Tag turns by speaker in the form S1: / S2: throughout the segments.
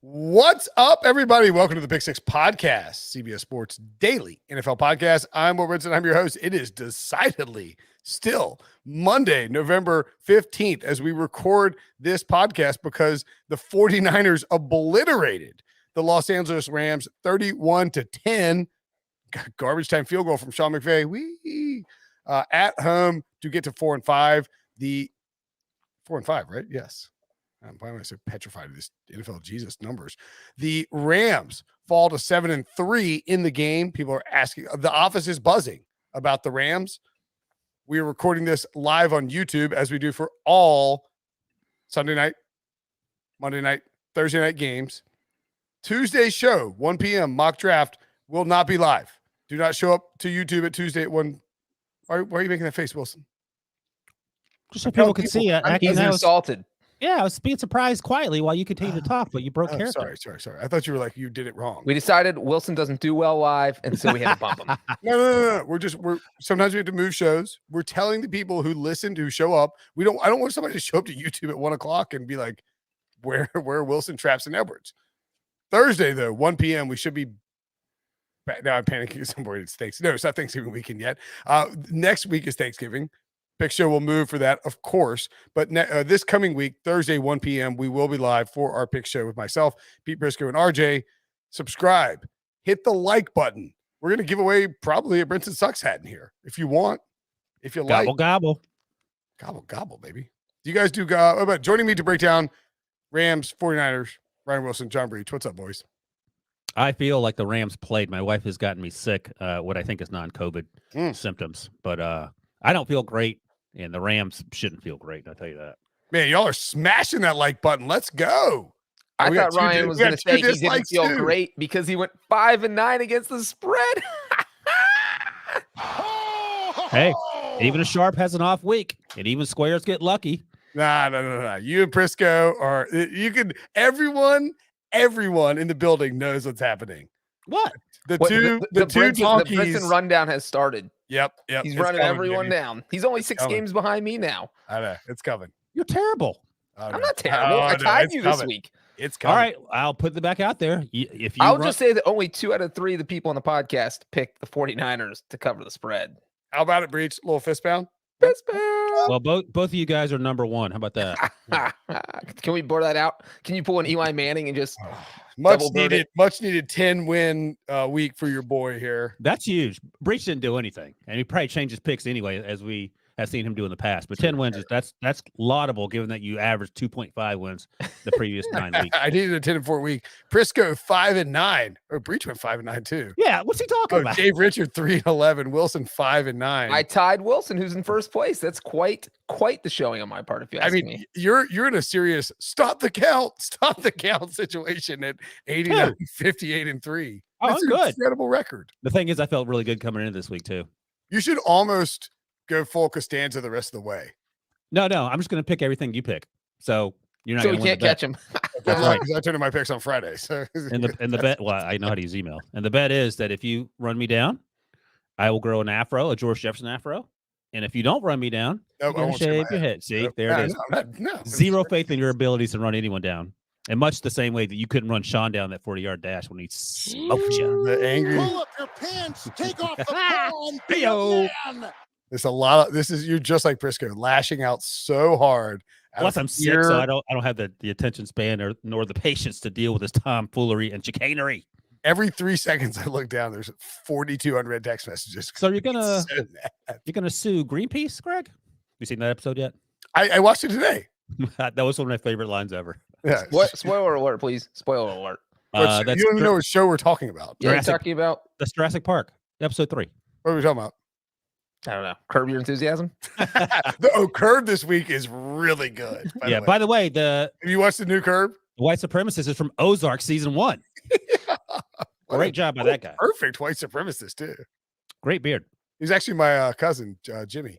S1: What's up, everybody? Welcome to the Pick Six Podcast, CBS Sports Daily NFL Podcast. I'm Will Brinson. I'm your host. It is decidedly still Monday, November 15th, as we record this podcast because the 49ers obliterated the Los Angeles Rams 31-10. Garbage time field goal from Sean McVay. At home to get to 4-5. The 4-5, right? Yes. Why am I so petrified of this NFL Jesus numbers? The Rams fall to 7-3 in the game. People are asking. The office is buzzing about the Rams. We are recording this live on YouTube as we do for all Sunday night, Monday night, Thursday night games. Tuesday's show, 1 p.m. mock draft will not be live. Do not show up to YouTube at Tuesday at 1. Why are you making that face, Wilson?
S2: Just so people can see it.
S3: He's insulted.
S2: Yeah, I was being surprised quietly while you continue to talk, but you broke character.
S1: Sorry. I thought you were like, you did it wrong.
S3: We decided Wilson doesn't do well live, and so we had to bump him.
S1: No. We're sometimes we have to move shows. We're telling the people who listen to show up. I don't want somebody to show up to YouTube at 1 o'clock and be like, where are Wilson, Traps, and Edwards? Thursday, though, 1 p.m., we should be back. Now I'm panicking somewhere. It's Thanksgiving. No, it's not Thanksgiving weekend yet. Next week is Thanksgiving. Pick Show will move for that, of course. But this coming week, Thursday, 1 p.m., we will be live for our Pick Show with myself, Pete Briscoe, and RJ. Subscribe. Hit the like button. We're going to give away probably a Brinson Sucks hat in here if you want. If you like.
S2: Gobble.
S1: Gobble, baby. Do you guys do how about joining me to break down Rams, 49ers, Ryan Wilson, John Breach? What's up, boys?
S2: I feel like the Rams played. My wife has gotten me sick, what I think is non-COVID symptoms. But I don't feel great. And the Rams shouldn't feel great, I'll tell you that.
S1: Man, y'all are smashing that like button. Let's go.
S3: I thought Ryan was going to say he didn't feel great because he went 5-9 against the spread.
S2: Hey, even a sharp has an off week, and even squares get lucky.
S1: Nah. You and Prisco are everyone in the building knows what's happening.
S2: What?
S1: The two donkeys.
S3: The Brinson rundown has started.
S1: Yep.
S3: He's running everyone down. He's only 6 games behind me now.
S1: I know. It's coming.
S2: You're terrible.
S3: I'm not terrible. I tied you this week.
S1: It's coming.
S2: All right. I'll put it back out there.
S3: I'll just say that only 2 out of 3 of the people on the podcast picked the 49ers to cover the spread.
S1: How about it, Breach? A little fist pound?
S3: Fist pound.
S2: Well, both of you guys are number 1. How about that?
S3: Can we blur that out? Can you pull an Eli Manning and just
S1: much needed 10-win week for your boy here.
S2: That's huge. Breach didn't do anything, and he probably changed his picks anyway, as we have seen him do in the past. But 10 wins that's laudable, given that you averaged 2.5 wins the previous 9 weeks.
S1: I needed a 10-4 week. Prisco 5-9, or Breach went 5-9 too.
S2: Yeah, what's he talking about?
S1: Dave Richard 3-11, Wilson 5-9.
S3: I tied Wilson, who's in first place. That's quite the showing on my part. If you ask me,
S1: you're in a serious stop the count situation at 89, 58-3.
S2: Oh,
S1: that's
S2: I'm good.
S1: Incredible record.
S2: The thing is, I felt really good coming into this week too.
S1: You should almost go full Costanza the rest of the way.
S2: No, I'm just going to pick everything you pick. So you're not.
S3: So you can't catch him.
S1: That's right. Because I turned in my picks on Friday. So
S2: and the bet. Well, I know how to use email. And the bet is that if you run me down, I will grow an afro, a George Jefferson afro. And if you don't run me down, you're going to shave your head. See, there it is.
S1: No.
S2: Zero faith in your abilities to run anyone down. And much the same way that you couldn't run Sean down that 40-yard dash when he smoked you.
S1: The angry.
S4: Pull up your pants, take off the phone. Be a man.
S1: There's a lot of you're just like Prisco, lashing out so hard.
S2: Plus, I'm sick, so I don't have the attention span nor the patience to deal with this tomfoolery and chicanery.
S1: Every 3 seconds I look down, there's 42 unread text messages.
S2: So you're gonna sue Greenpeace, Greg? You seen that episode yet?
S1: I watched it today.
S2: That was one of my favorite lines ever.
S1: Yeah.
S3: Spoiler alert, please. Spoiler alert.
S1: You don't even know what show we're talking about.
S3: Yeah, talking about
S2: that's Jurassic Park, episode 3.
S1: What are we talking about?
S3: I don't know. Curb Your Enthusiasm.
S1: Curb this week is really good.
S2: By the way,
S1: have you watched the new Curb?
S2: The White Supremacist is from Ozark season 1. Great job by that guy.
S1: Perfect white supremacist too.
S2: Great beard.
S1: He's actually my cousin, Jimmy,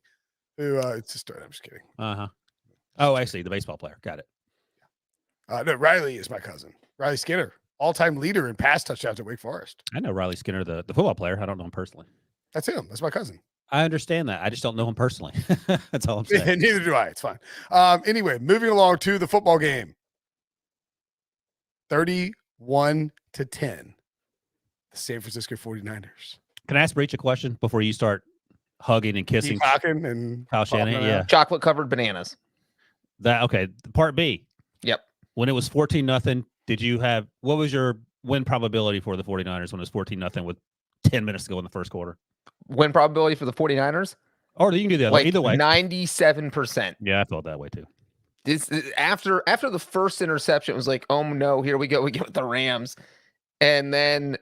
S1: who it's just I'm just kidding.
S2: Oh, I see. The baseball player. Got it.
S1: No, Riley is my cousin. Riley Skinner, all-time leader in pass touchdowns at Wake Forest.
S2: I know Riley Skinner, the football player. I don't know him personally.
S1: That's him. That's my cousin.
S2: I understand that. I just don't know him personally. That's all I'm saying.
S1: Neither do I. It's fine. Anyway, moving along to the football game. 31-10. The San Francisco 49ers.
S2: Can I ask Breach a question before you start hugging and kissing
S1: and
S2: Kyle Shanahan? Yeah.
S3: Chocolate covered bananas.
S2: Okay. Part B.
S3: Yep.
S2: When it was 14-0, what was your win probability for the 49ers when it was 14-0 with 10 minutes to go in the first quarter?
S3: Win probability for the 49ers?
S2: Or you can do that either way.
S3: 97%.
S2: Yeah, I felt that way too.
S3: This after the first interception, it was like, oh no, here we go. We get with the Rams. And then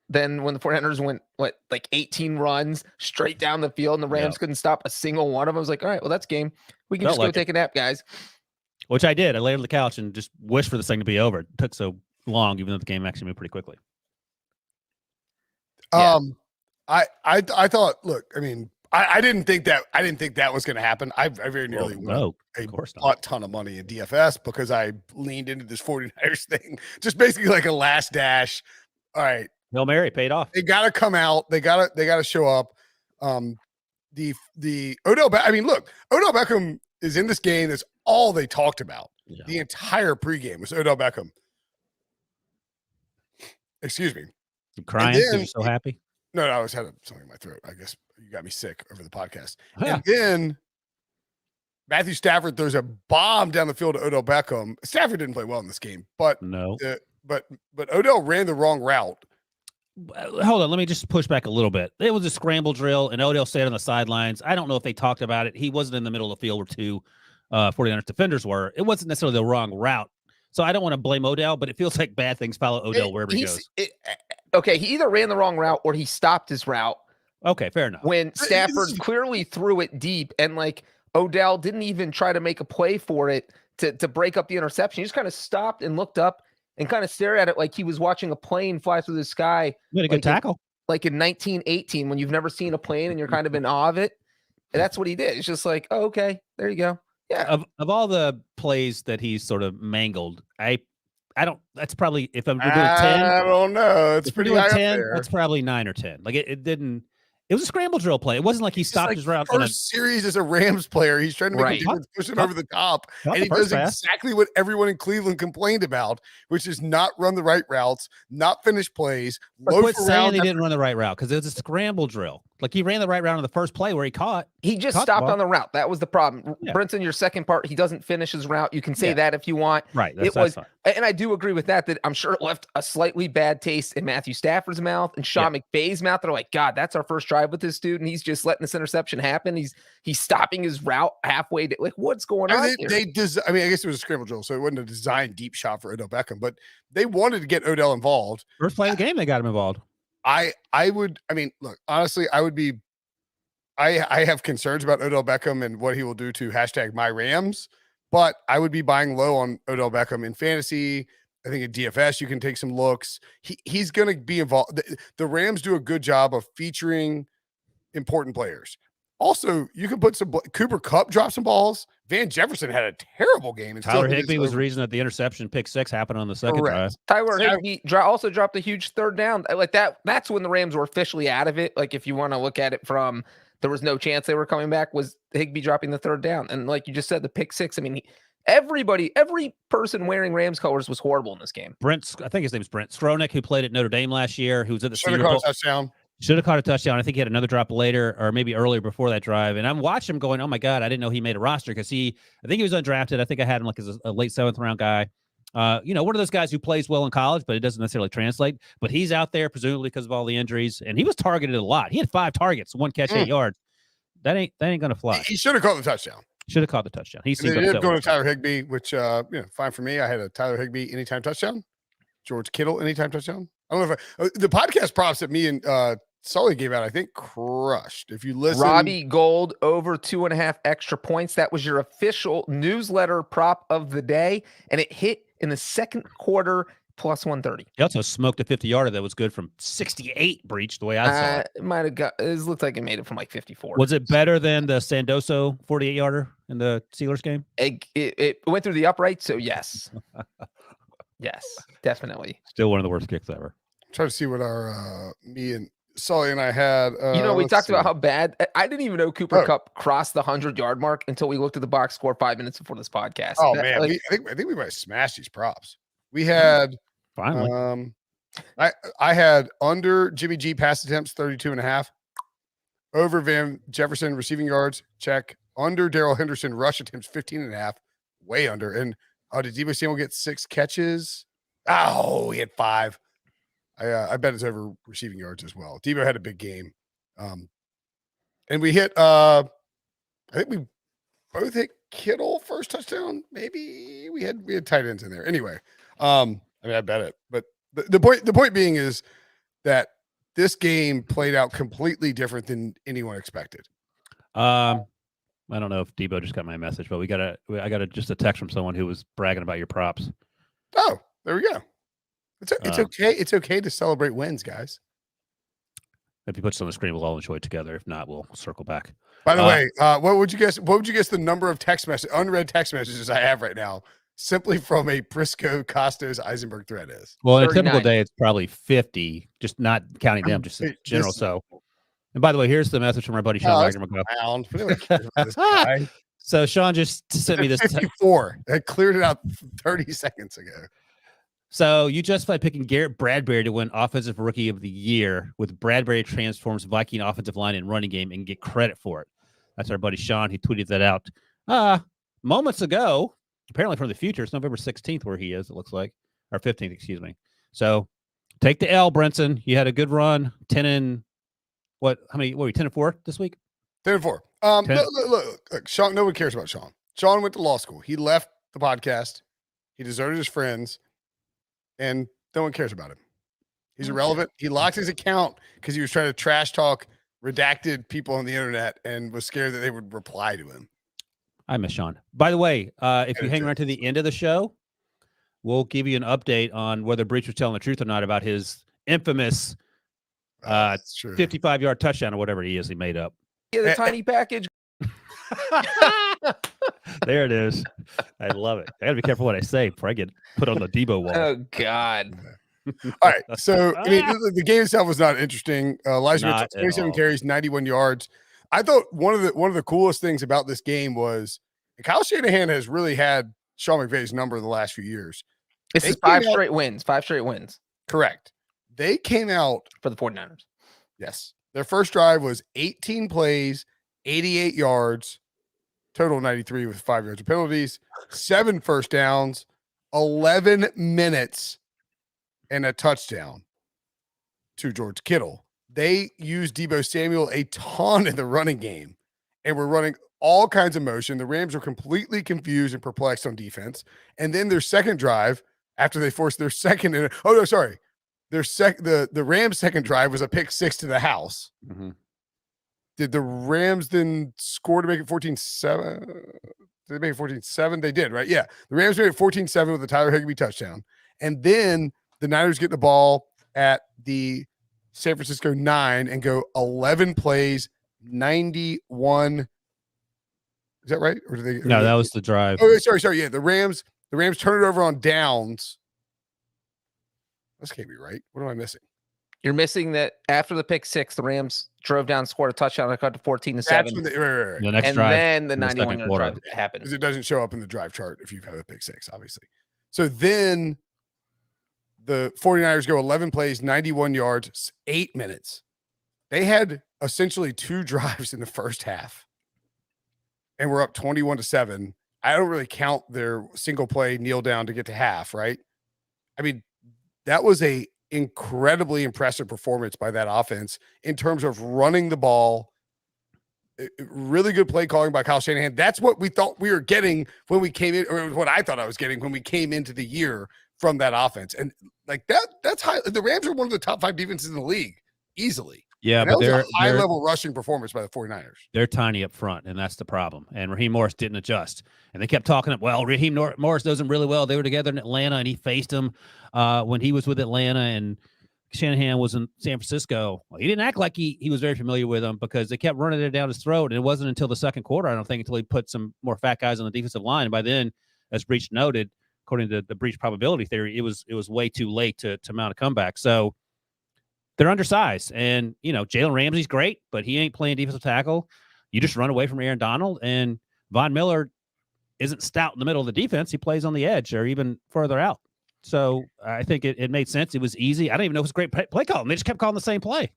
S3: when the 49ers went, 18 runs straight down the field and the Rams couldn't stop a single one of them, I was like, all right, well, that's game. We can just go take a nap, guys.
S2: Which I did. I laid on the couch and just wished for this thing to be over. It took so long, even though the game actually moved pretty quickly.
S1: I thought, look, I mean, I didn't think that was going to happen. I very nearly won a ton of money in DFS because I leaned into this 49ers thing, just basically like a last dash. All right.
S2: Hail Mary paid off.
S1: They got to come out. They got to show up. The Odell Beckham is in this game. That's all they talked about. Yeah. The entire pregame was Odell Beckham. Excuse me.
S2: You crying? You're so happy?
S1: No, I was having something in my throat. I guess you got me sick over the podcast. And then Matthew Stafford throws a bomb down the field to Odell Beckham. Stafford didn't play well in this game, but but Odell ran the wrong route.
S2: Hold on, let me just push back a little bit. It was a scramble drill, and Odell stayed on the sidelines. I don't know if they talked about it. He wasn't in the middle of the field where two 49ers defenders were. It wasn't necessarily the wrong route. So I don't want to blame Odell, but it feels like bad things follow Odell wherever he goes.
S3: Okay, he either ran the wrong route or he stopped his route.
S2: Okay, fair enough.
S3: When Stafford clearly threw it deep, and Odell didn't even try to make a play for it to break up the interception. He just kind of stopped and looked up and kind of stared at it like he was watching a plane fly through the sky.
S2: You had a good tackle.
S3: Like in 1918, when you've never seen a plane and you're kind of in awe of it. And that's what he did. It's just like, oh, okay, there you go. Yeah.
S2: Of all the plays that he's sort of mangled, I don't. That's probably if I'm doing 10.
S1: I don't know. It's pretty high 10. Up there.
S2: That's probably 9 or 10. Like it didn't. It was a scramble drill play. It wasn't like he stopped his route.
S1: First series as a Rams player, he's trying to make a difference, push him over the top, and he does exactly what everyone in Cleveland complained about, which is not run the right routes, not finish plays.
S2: Quit saying he didn't run the right route because it was a scramble drill. Like he ran the right route on the first play where he caught.
S3: He just stopped on the route. That was the problem. Yeah. Brinson, your second part, he doesn't finish his route. You can say that if you want.
S2: Right.
S3: That's fine. And I do agree with that I'm sure it left a slightly bad taste in Matthew Stafford's mouth and Sean McVay's mouth. They're like, God, that's our first drive with this dude, and he's just letting this interception happen. He's stopping his route halfway. What's going on here?
S1: I guess it was a scramble drill, so it wasn't a design deep shot for Odell Beckham, but they wanted to get Odell involved.
S2: First play of the game, they got him involved.
S1: Look, honestly, I have concerns about Odell Beckham and what he will do to #MyRams, but I would be buying low on Odell Beckham in fantasy. I think in DFS, you can take some looks. He's going to be involved. The Rams do a good job of featuring important players. Also, you can put some Cooper Kupp drop some balls. Van Jefferson had a terrible game. And
S2: Tyler Higbee was the reason that the interception pick 6 happened on the second drive.
S3: Tyler Higbee also dropped a huge third down. Like that's when the Rams were officially out of it. Like if you want to look at it from there was no chance they were coming back, was Higbee dropping the third down. And like you just said, the pick 6. I mean, every person wearing Rams colors was horrible in this game.
S2: I think his name is Brent Skronik, who played at Notre Dame last year, who was at the
S1: Senior Bowl. Touchdown.
S2: Should have caught a touchdown. I think he had another drop later or maybe earlier before that drive. And I'm watching him going, oh my God, I didn't know he made a roster because I think he was undrafted. I think I had him like as a late 7th round guy. One of those guys who plays well in college, but it doesn't necessarily translate. But he's out there presumably because of all the injuries, and he was targeted a lot. He had 5 targets, 1 catch, 8 yards. That ain't gonna fly.
S1: He should have caught the touchdown.
S2: Should have caught the touchdown. He
S1: ended going to Tyler Higbee, which fine for me. I had a Tyler Higbee anytime touchdown, George Kittle anytime touchdown. I don't know if the podcast props that me and Sully gave out, I think, crushed. If you listen,
S3: Robbie Gold over 2.5 extra points. That was your official newsletter prop of the day, and it hit in the second quarter. Plus 130.
S2: He also smoked a 50-yarder that was good from 68 breach the way I saw it.
S3: It might have it looked like it made it from like 54.
S2: Was it better than the Sandoso 48-yarder in the Steelers game?
S3: It went through the upright, so yes. Yes, definitely.
S2: Still one of the worst kicks ever.
S1: Try to see what our me and Sully and I had.
S3: We talked about how bad. I didn't even know Cooper Kupp crossed the 100-yard mark until we looked at the box score 5 minutes before this podcast.
S1: Oh man, I think we might smash these props. We had
S2: Finally.
S1: I had under Jimmy G pass attempts 32.5. Over Van Jefferson receiving yards, check. Under Darrell Henderson rush attempts 15.5. Way under. And did Deebo Samuel get 6 catches? Oh, he had 5. I bet it's over receiving yards as well. Deebo had a big game. And we hit I think we both hit Kittle first touchdown. Maybe we had tight ends in there. Anyway, I mean I bet it. But the point being is that this game played out completely different than anyone expected.
S2: I don't know if Debo just got my message, but I got just a text from someone who was bragging about your props.
S1: Oh, there we go. It's okay. It's okay to celebrate wins, guys.
S2: If you put some on the screen, we'll all enjoy it together. If not, we'll circle back.
S1: By the way, what would you guess? What would you guess the number of unread text messages I have right now, simply from a Prisco Costos Eisenberg thread is?
S2: Well, in a typical
S3: 39.
S2: day, it's probably 50, just not counting them, just in general. So, and by the way, here's the message from our buddy Sean Wagner McGraw.
S1: Pound. We don't care about this guy.
S2: So Sean just sent me this.
S1: 54. I cleared it out 30 seconds ago.
S2: So you justified picking Garrett Bradbury to win Offensive Rookie of the Year with Bradbury transforms Viking offensive line and running game and get credit for it. That's our buddy Sean. He tweeted that out moments ago, apparently from the future. It's November 16th where he is, it looks like, or 15th, excuse me. So take the L, Brinson. You had a good run. 10 and what? How many? What were you, 10 and 4 this week?
S1: 10 and 4. Look, Sean. No one cares about Sean. Sean went to law school. He left the podcast. He deserted his friends. And no one cares about him. He's irrelevant. He locked his account because he was trying to trash talk redacted people on the internet and was scared that they would reply to him.
S2: I miss Sean. By the way, if you hang around to the end of the show, we'll give you an update on whether Breach was telling the truth or not about his infamous 55-yard touchdown or whatever he made up.
S3: Yeah, the tiny package.
S2: There it is. I love it. I got to be careful what I say before I get put on the Debo wall.
S3: Oh, God.
S1: All right. So, I mean, the game itself was not interesting. Elijah
S2: Not
S1: Mitchell,
S2: at
S1: 27
S2: all.
S1: carries, 91 yards. I thought one of the coolest things about this game was Kyle Shanahan has really had Sean McVay's number the last few years.
S3: This
S1: They
S3: is 5
S1: came out-
S3: straight wins. 5 straight wins
S1: Correct. They came out,
S3: for the 49ers.
S1: yes. Their first drive was 18 plays, 88 yards, total 93 with 5 yards of penalties, 7 first downs, 11 minutes, and a touchdown to George Kittle. They used Deebo Samuel a ton in the running game and were running all kinds of motion. The Rams were completely confused and perplexed on defense. And then their second drive, after they forced their second, the Rams' second drive was a pick 6 to the house.
S2: Mm-hmm.
S1: Did the Rams then score to make it 14-7? Did they make it 14-7? They did, right? Yeah. The Rams made it 14-7 with a Tyler Higbee touchdown. And then the Niners get the ball at the San Francisco 9 and go 11 plays, 91. Is that right? Or did they?
S2: No, that was the drive.
S1: Oh, sorry. Yeah, the Rams turn it over on downs. This can't be right. What am I missing?
S3: You're missing that after the pick 6, the Rams drove down, scored a touchdown, and cut to 14-7.
S1: That's when right.
S2: The next
S3: And
S2: drive.
S3: then the
S2: in the second
S3: 91-yard
S2: quarter.
S3: drive happened.
S1: Because it doesn't show up in the drive chart if you've had a pick 6, obviously. So then the 49ers go 11 plays, 91 yards, 8 minutes. They had essentially 2 drives in the first half. And we're up 21-7. I don't really count their single play kneel down to get to half, right? I mean, that was a incredibly impressive performance by that offense in terms of running the ball. Really good play calling by Kyle Shanahan. That's what we thought we were getting when we came in, or what I thought I was getting when we came into the year from that offense. And like that's high. The Rams are one of the top 5 defenses in the league easily.
S2: Yeah,
S1: And
S2: but
S1: that was
S2: they're
S1: a high level rushing performance by the 49ers.
S2: they're tiny up front, and that's the problem. And Raheem Morris didn't adjust. And they kept talking, well, Raheem Morris does them really well. They were together in Atlanta, and he faced him when he was with Atlanta, and Shanahan was in San Francisco. Well, he didn't act like he was very familiar with them because they kept running it down his throat. And it wasn't until the second quarter, I don't think, until he put some more fat guys on the defensive line. And by then, as Breach noted, according to the Breach probability theory, it was way too late to mount a comeback. So they're undersized. And, Jalen Ramsey's great, but he ain't playing defensive tackle. You just run away from Aaron Donald. And Von Miller isn't stout in the middle of the defense. He plays on the edge or even further out. So I think it made sense. It was easy. I don't even know if it was great play calling. They just kept calling the same play.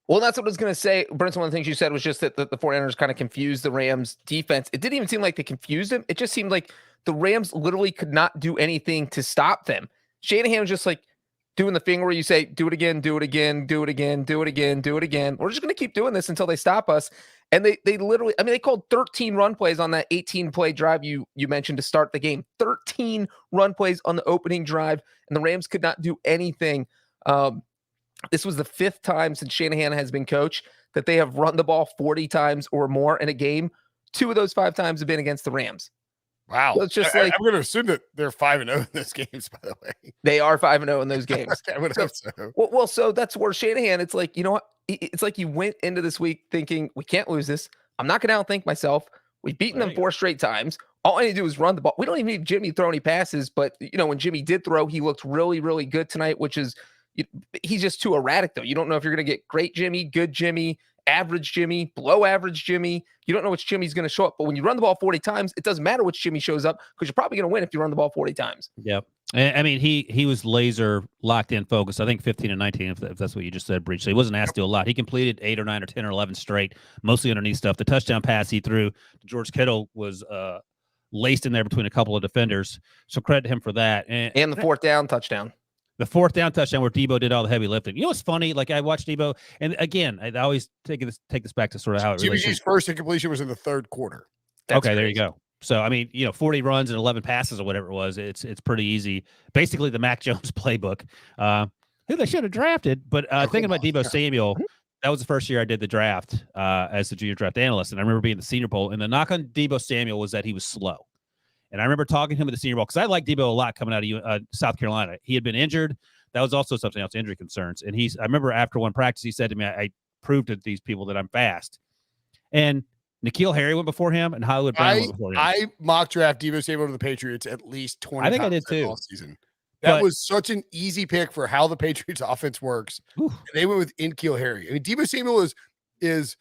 S3: Well, that's what I was going to say. Brinson, one of the things you said was just that the 49ers kind of confused the Rams defense. It didn't even seem like they confused them. It just seemed like the Rams literally could not do anything to stop them. Shanahan was just like doing the thing where you say, do it again, do it again, do it again, do it again, do it again. We're just going to keep doing this until they stop us. And they literally, I mean, they called 13 run plays on that 18-play drive you mentioned to start the game. 13 run plays on the opening drive, and the Rams could not do anything. This was the 5th time since Shanahan has been coach that they have run the ball 40 times or more in a game. 2 of those 5 times have been against the Rams.
S1: Wow.
S3: So it's just
S1: I'm going to assume that they're 5-0 in those games, by the way.
S3: They are 5-0 in those games.
S1: I would hope so.
S3: Well, so that's where Shanahan, it's like, you know what? It's like you went into this week thinking, we can't lose this. I'm not going to outthink myself. We've beaten them 4 straight times. All I need to do is run the ball. We don't even need Jimmy to throw any passes, but, you know, when Jimmy did throw, he looked really, really good tonight, which is, he's just too erratic, though. You don't know if you're going to get great Jimmy, good Jimmy, average Jimmy, below average Jimmy. You don't know which Jimmy's going to show up. But when you run the ball 40 times, it doesn't matter which Jimmy shows up because you're probably going to win if you run the ball 40 times.
S2: Yep. I mean, he was laser locked in focus. I think 15 and 19, if that's what you just said, Breach. So he wasn't asked to do a lot. He completed 8 or 9 or 10 or 11 straight, mostly underneath stuff. The touchdown pass he threw to George Kittle was laced in there between a couple of defenders. So credit to him for that.
S3: And the 4th down touchdown.
S2: The 4th down touchdown where Debo did all the heavy lifting. You know what's funny? Like I watched Debo, and again, I always take this back to sort of how it
S1: Jimmy
S2: relates.
S1: G's first incompletion was in the 3rd quarter.
S2: Okay, there you go. So I mean, 40 runs and 11 passes or whatever it was. It's pretty easy. Basically, the Mac Jones playbook. Who they should have drafted. But thinking about Debo Samuel, that was the first year I did the draft as the junior draft analyst, and I remember being the Senior Bowl. And the knock on Debo Samuel was that he was slow. And I remember talking to him at the Senior Bowl because I liked Debo a lot coming out of South Carolina. He had been injured. That was also something else, injury concerns. And I remember after one practice, he said to me, I proved to these people that I'm fast. And N'Keal Harry went before him, and Hollywood Brown went before him.
S1: I mock draft Debo Samuel to the Patriots at least 20
S2: I think I
S1: times
S2: did too.
S1: all season. That was such an easy pick for how the Patriots offense works. They went with N'Keal Harry. I mean, Debo Samuel is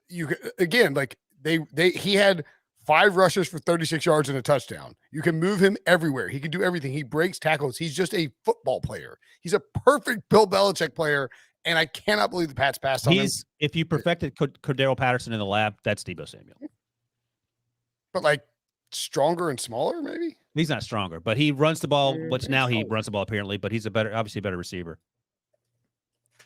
S1: you again, like he had 5 rushes for 36 yards and a touchdown. You can move him everywhere. He can do everything. He breaks tackles. He's just a football player. He's a perfect Bill Belichick player. And I cannot believe the Pats passed on him.
S2: If you perfected Cordero Patterson in the lab, that's Debo Samuel.
S1: But like stronger and smaller, maybe?
S2: He's not stronger, but he runs the ball. Now he runs the ball apparently, but he's obviously a better receiver.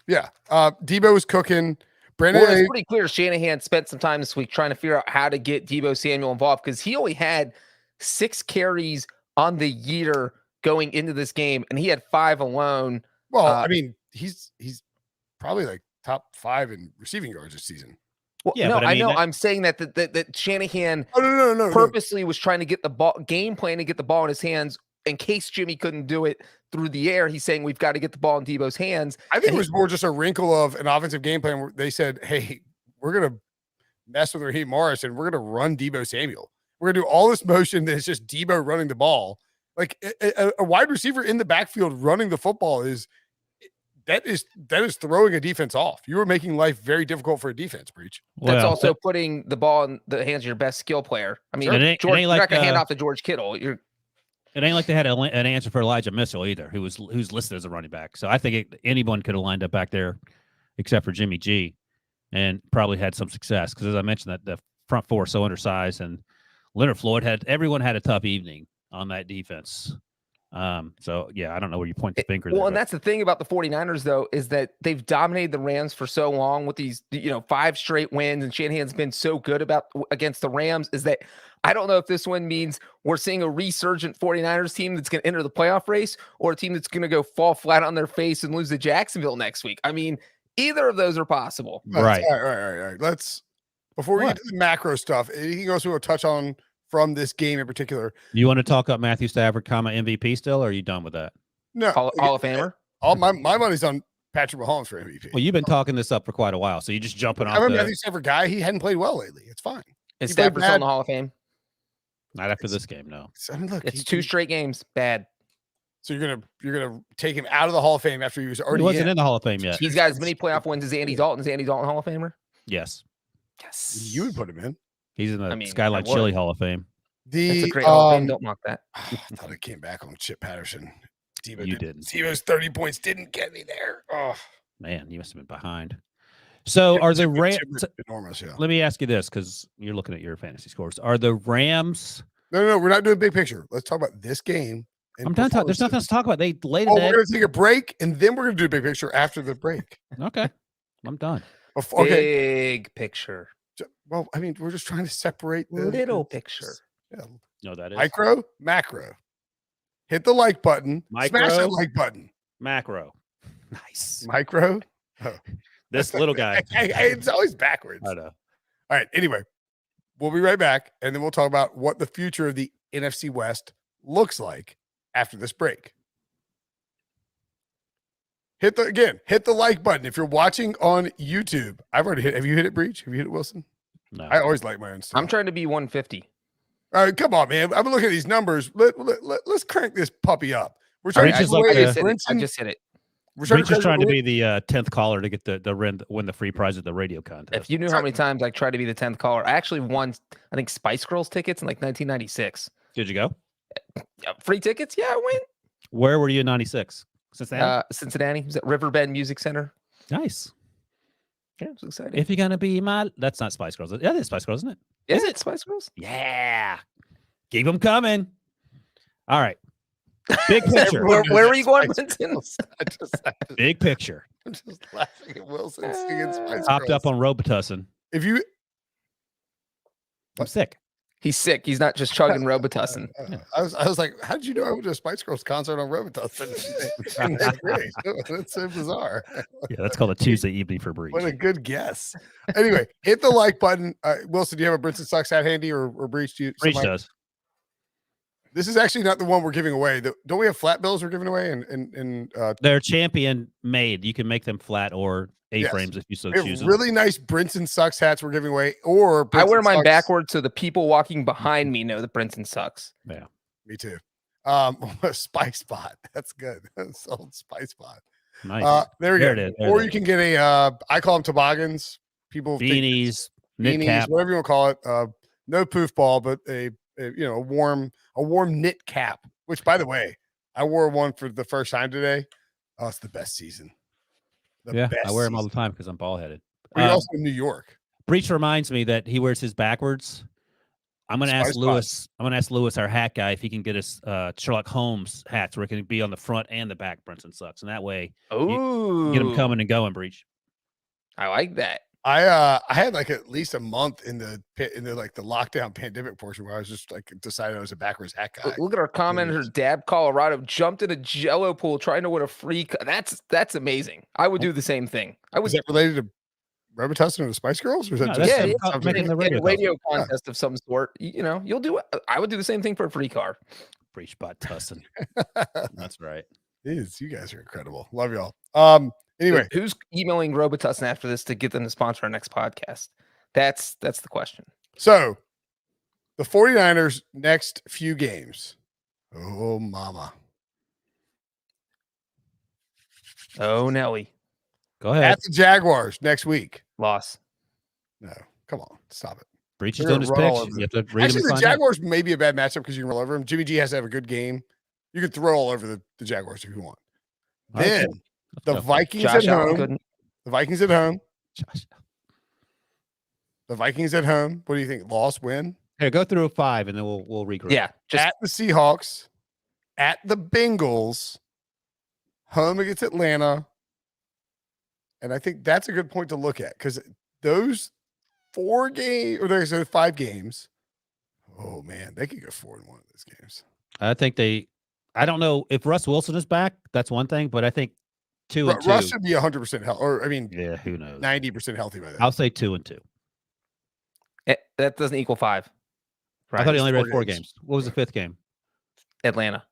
S1: Yeah. Debo was cooking. Brandon,
S3: well, it's pretty clear Shanahan spent some time this week trying to figure out how to get Debo Samuel involved because he only had 6 carries on the year going into this game, and he had 5 alone.
S1: Well, I mean, he's probably like top 5 in receiving yards this season.
S3: Well, yeah, no, I know. I'm saying that Shanahan purposely was trying to get the ball, game plan to get the ball in his hands in case Jimmy couldn't do it through the air. He's saying we've got to get the ball in Debo's hands.
S1: I think it was more just a wrinkle of an offensive game plan where they said, hey, we're going to mess with Raheem Morris and we're going to run Debo Samuel. We're going to do all this motion that's just Debo running the ball. Like a wide receiver in the backfield running the football is throwing a defense off. You were making life very difficult for a defense, Breach.
S3: That's also putting the ball in the hands of your best skill player. I mean, you're not going to hand off to George Kittle. It
S2: ain't like they had an answer for Elijah Mitchell either, who's listed as a running back. So I think anyone could have lined up back there except for Jimmy G and probably had some success. Because as I mentioned, that the front 4 so undersized, and Leonard Floyd everyone had a tough evening on that defense. So yeah, I don't know where you point the finger.
S3: Well, and that's the thing about the 49ers though, is that they've dominated the Rams for so long with these, 5 straight wins, and Shanahan's been so good against the Rams, is that I don't know if this one means we're seeing a resurgent 49ers team that's going to enter the playoff race, or a team that's going to go fall flat on their face and lose to Jacksonville next week. I mean, either of those are possible.
S1: Right. All right. Let's, before we get to the macro stuff, anything else we will touch on from this game in particular?
S2: You want to talk about Matthew Stafford, MVP still, or are you done with that?
S3: No. Hall of Famer?
S1: All my money's on Patrick Mahomes for MVP.
S2: Well, you've been talking this up for quite a while, so you're just jumping off.
S1: I'm a Matthew Stafford guy. He hadn't played well lately. It's fine.
S3: Is Stafford still in the Hall of Fame?
S2: Not after this game, no.
S1: I mean, look,
S3: it's 2 straight games. Bad.
S1: So you're gonna take him out of the Hall of Fame after he was already
S2: wasn't in the Hall of Fame yet.
S3: He's got as many playoff wins as Andy Dalton. Is Andy Dalton Hall of Famer?
S2: Yes.
S3: Yes.
S1: You would put him in.
S2: He's in the Skyline Chili Hall of Fame.
S3: That's a great Hall of Fame. Don't mock that.
S1: I thought it came back on Chip Patterson.
S2: You didn't.
S1: Stevo's 30 points didn't get me there. Oh,
S2: Man, you must have been behind. So are the Rams?
S1: enormous? Yeah.
S2: Let me ask you this, because you're looking at your fantasy scores. Are the Rams?
S1: No, we're not doing big picture. Let's talk about this game.
S2: I'm done talking. There's nothing else to talk about. They laid
S1: Oh,
S2: an
S1: we're
S2: egg.
S1: going to take a break, and then we're going to do a big picture after the break.
S2: Okay, I'm done.
S1: Okay.
S3: Big picture.
S1: Well, I mean, we're just trying to separate the
S3: Little picture.
S1: Yeah.
S2: No, that is
S1: Micro, macro. Hit the like button. Smash that
S2: Micro.
S1: like button.
S2: macro. Nice.
S1: Micro.
S2: This little guy.
S1: It's always backwards.
S2: I know.
S1: All right. Anyway, we'll be right back, and then we'll talk about what the future of the NFC West looks like after this break. Hit the like button if you're watching on YouTube. I've already hit. Have you hit it, Breach? Have you hit it, Wilson?
S2: No.
S1: I always like my own stuff.
S3: I'm trying to be 150.
S1: All right, come on, man. I've been looking at these numbers. Let's crank this puppy up. We're trying
S2: Breach
S1: to
S2: is like
S3: I
S2: the-
S3: just hit it. I
S1: Brinson-
S3: just hit it.
S1: we're
S2: Breach is trying to
S1: crank-
S2: be the 10th caller to get win the free prize at the radio contest.
S3: If you knew how many times I tried to be the 10th caller, I actually won, I think, Spice Girls tickets in like 1996.
S2: Did you go?
S3: Free tickets? Yeah, I went.
S2: Where were you in '96? Cincinnati.
S3: Cincinnati. It was at Riverbend Music Center.
S2: Nice.
S3: Yeah, it was exciting.
S2: If you're gonna be my, that's not Spice Girls. Yeah, that's Spice Girls, isn't it?
S3: Is it Spice Girls?
S2: Yeah. Keep them coming. All right. Big picture.
S3: Where were you going,
S1: Spice
S3: Brinson?
S1: Girls.
S2: Big picture.
S1: I'm just laughing at Wilson singing Spice
S2: Hopped
S1: Girls.
S2: up on Robitussin.
S1: If you,
S2: I'm sick.
S3: He's sick. He's not just chugging Robitussin.
S1: I was like, how did you know I went to a Spice Girls concert on Robitussin? That's great. That's so bizarre.
S2: Yeah, that's called a Tuesday evening for Breach.
S1: What a good guess. Anyway, hit the like button. Wilson, do you have a Brinson Sucks hat handy or Breach?
S2: Breach does.
S1: This is actually not the one we're giving away. Don't we have flat bills we're giving away? And
S2: They're champion made. You can make them flat or
S1: Yes.
S2: A-frames if you so
S1: we have
S2: choose.
S1: really nice Brinson Sucks hats we're giving away. Or
S3: I wear
S1: Brinson
S3: mine
S1: Sucks-
S3: backwards so the people walking behind me know that Brinson sucks.
S1: Me too. Spice Spot. That's good. That's old Spice Spot.
S2: Nice.
S1: There we
S2: There
S1: go.
S2: it is. There
S1: Or
S2: it
S1: you
S2: is.
S1: can get a I call them toboggans. People think
S2: Beanies, knit
S1: beanies,
S2: cap.
S1: whatever you want to call it. No poof ball, but a warm knit cap. Which, by the way, I wore one for the first time today. Oh, it's the best season. The
S2: Yeah,
S1: best
S2: I wear them all
S1: season.
S2: the time because I'm ball headed.
S1: We're also in New York.
S2: Breach reminds me that he wears his backwards. I'm going to ask
S1: Spice Spot.
S2: Lewis. I'm going to ask Lewis, our hat guy, if he can get us Sherlock Holmes hats where it can be on the front and the back. Brinson Sucks, and that way
S3: Oh,
S2: get them coming and going. Breach.
S3: I like that.
S1: I had like at least a month in the like the lockdown pandemic portion where I was just like decided I was a backwards hat guy.
S3: Look at our commenter, Dab Colorado, jumped in a Jello pool trying to win a free. That's amazing. I would do the same thing. I
S1: Was
S3: would.
S1: that related to Robitussin or the Spice Girls? Or is that
S2: No,
S1: just
S2: that's
S3: Yeah,
S2: them
S3: it's
S2: making the
S3: a
S2: radio
S3: radio contest of some sort. You'll do it. I would do the same thing for a free car.
S2: Breach bot Tussin. That's right.
S1: Jeez, you guys are incredible. Love y'all. Anyway,
S3: Who's emailing Robitussin after this to get them to sponsor our next podcast? That's the question.
S1: so the 49ers next few games. Oh, mama.
S3: Oh, Nelly,
S2: Go ahead.
S1: At the Jaguars next week.
S3: loss.
S1: No, come on. Stop it.
S2: Breach is
S1: They're
S2: doing his
S1: gonna roll
S2: picks.
S1: over
S2: You have to read
S1: Actually,
S2: them
S1: the
S2: and find out.
S1: Jaguars may be a bad matchup because you can roll over them. Jimmy G has to have a good game. You can throw all over the Jaguars if you want.
S2: All right,
S1: Then
S2: cool. Let's
S1: the
S2: go.
S1: Vikings
S3: Josh
S1: at
S3: Allen
S1: home.
S3: couldn't.
S1: The Vikings at home.
S2: Josh.
S1: The Vikings at home. What do you think? Loss, win?
S2: Here, go through 5 and then we'll regroup.
S3: Yeah, just
S1: At the Seahawks, at the Bengals, home against Atlanta. And I think that's a good point to look at because those 4 games, or there's 5 games. Oh man, they could go 4 in one of those games.
S2: I think I don't know if Russ Wilson is back. That's one thing, but I think 2 and 2.
S1: Russ should be 100% healthy, or I mean,
S2: Yeah, who knows?
S1: 90% healthy by then.
S2: I'll say 2 and 2.
S3: that doesn't equal 5.
S2: I thought he only read
S1: 4
S2: 4
S1: games.
S2: games. What was the 5th game?
S3: Atlanta.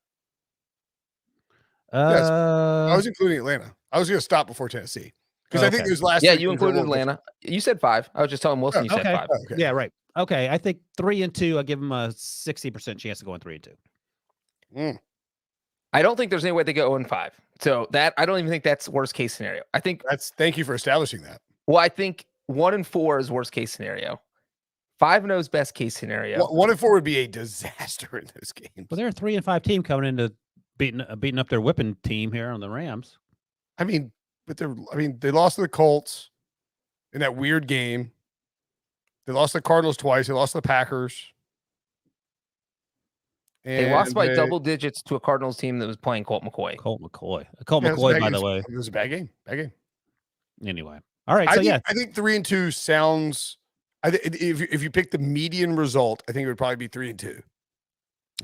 S1: I was including Atlanta. I was going to stop before Tennessee because I think
S2: Okay.
S1: those last.
S3: Yeah,
S1: 3
S3: you
S1: games were a
S3: included
S1: little
S3: Atlanta. You said 5. I was just telling Wilson you said
S2: okay.
S3: 5.
S1: different. Okay.
S2: Yeah, right. Okay, I think 3 and 2. I give him a 60% chance of going 3 and 2.
S3: I don't think there's any way they go 0-5. So that I don't even think that's worst case scenario. I think
S1: Thank you for establishing that.
S3: I think 1-4 is worst case scenario. 5-0 is best case scenario.
S1: 1 and 4 would be a disaster in those games.
S2: Well, they're a 3 and 5 team coming into beating up their whipping team here on the Rams.
S1: I mean, but they lost to the Colts in that weird game. They lost to the Cardinals twice. They lost to the Packers.
S3: They lost by
S1: they-
S3: double digits to a Cardinals team that was playing Colt McCoy.
S2: Colt McCoy,
S1: Yeah, it was a
S2: McCoy,
S1: bad
S2: by
S1: game.
S2: the way.
S1: It was a bad game. Bad game.
S2: Anyway, all right. So
S1: I think 3-2 sounds. If you pick the median result, I think it would probably be 3-2.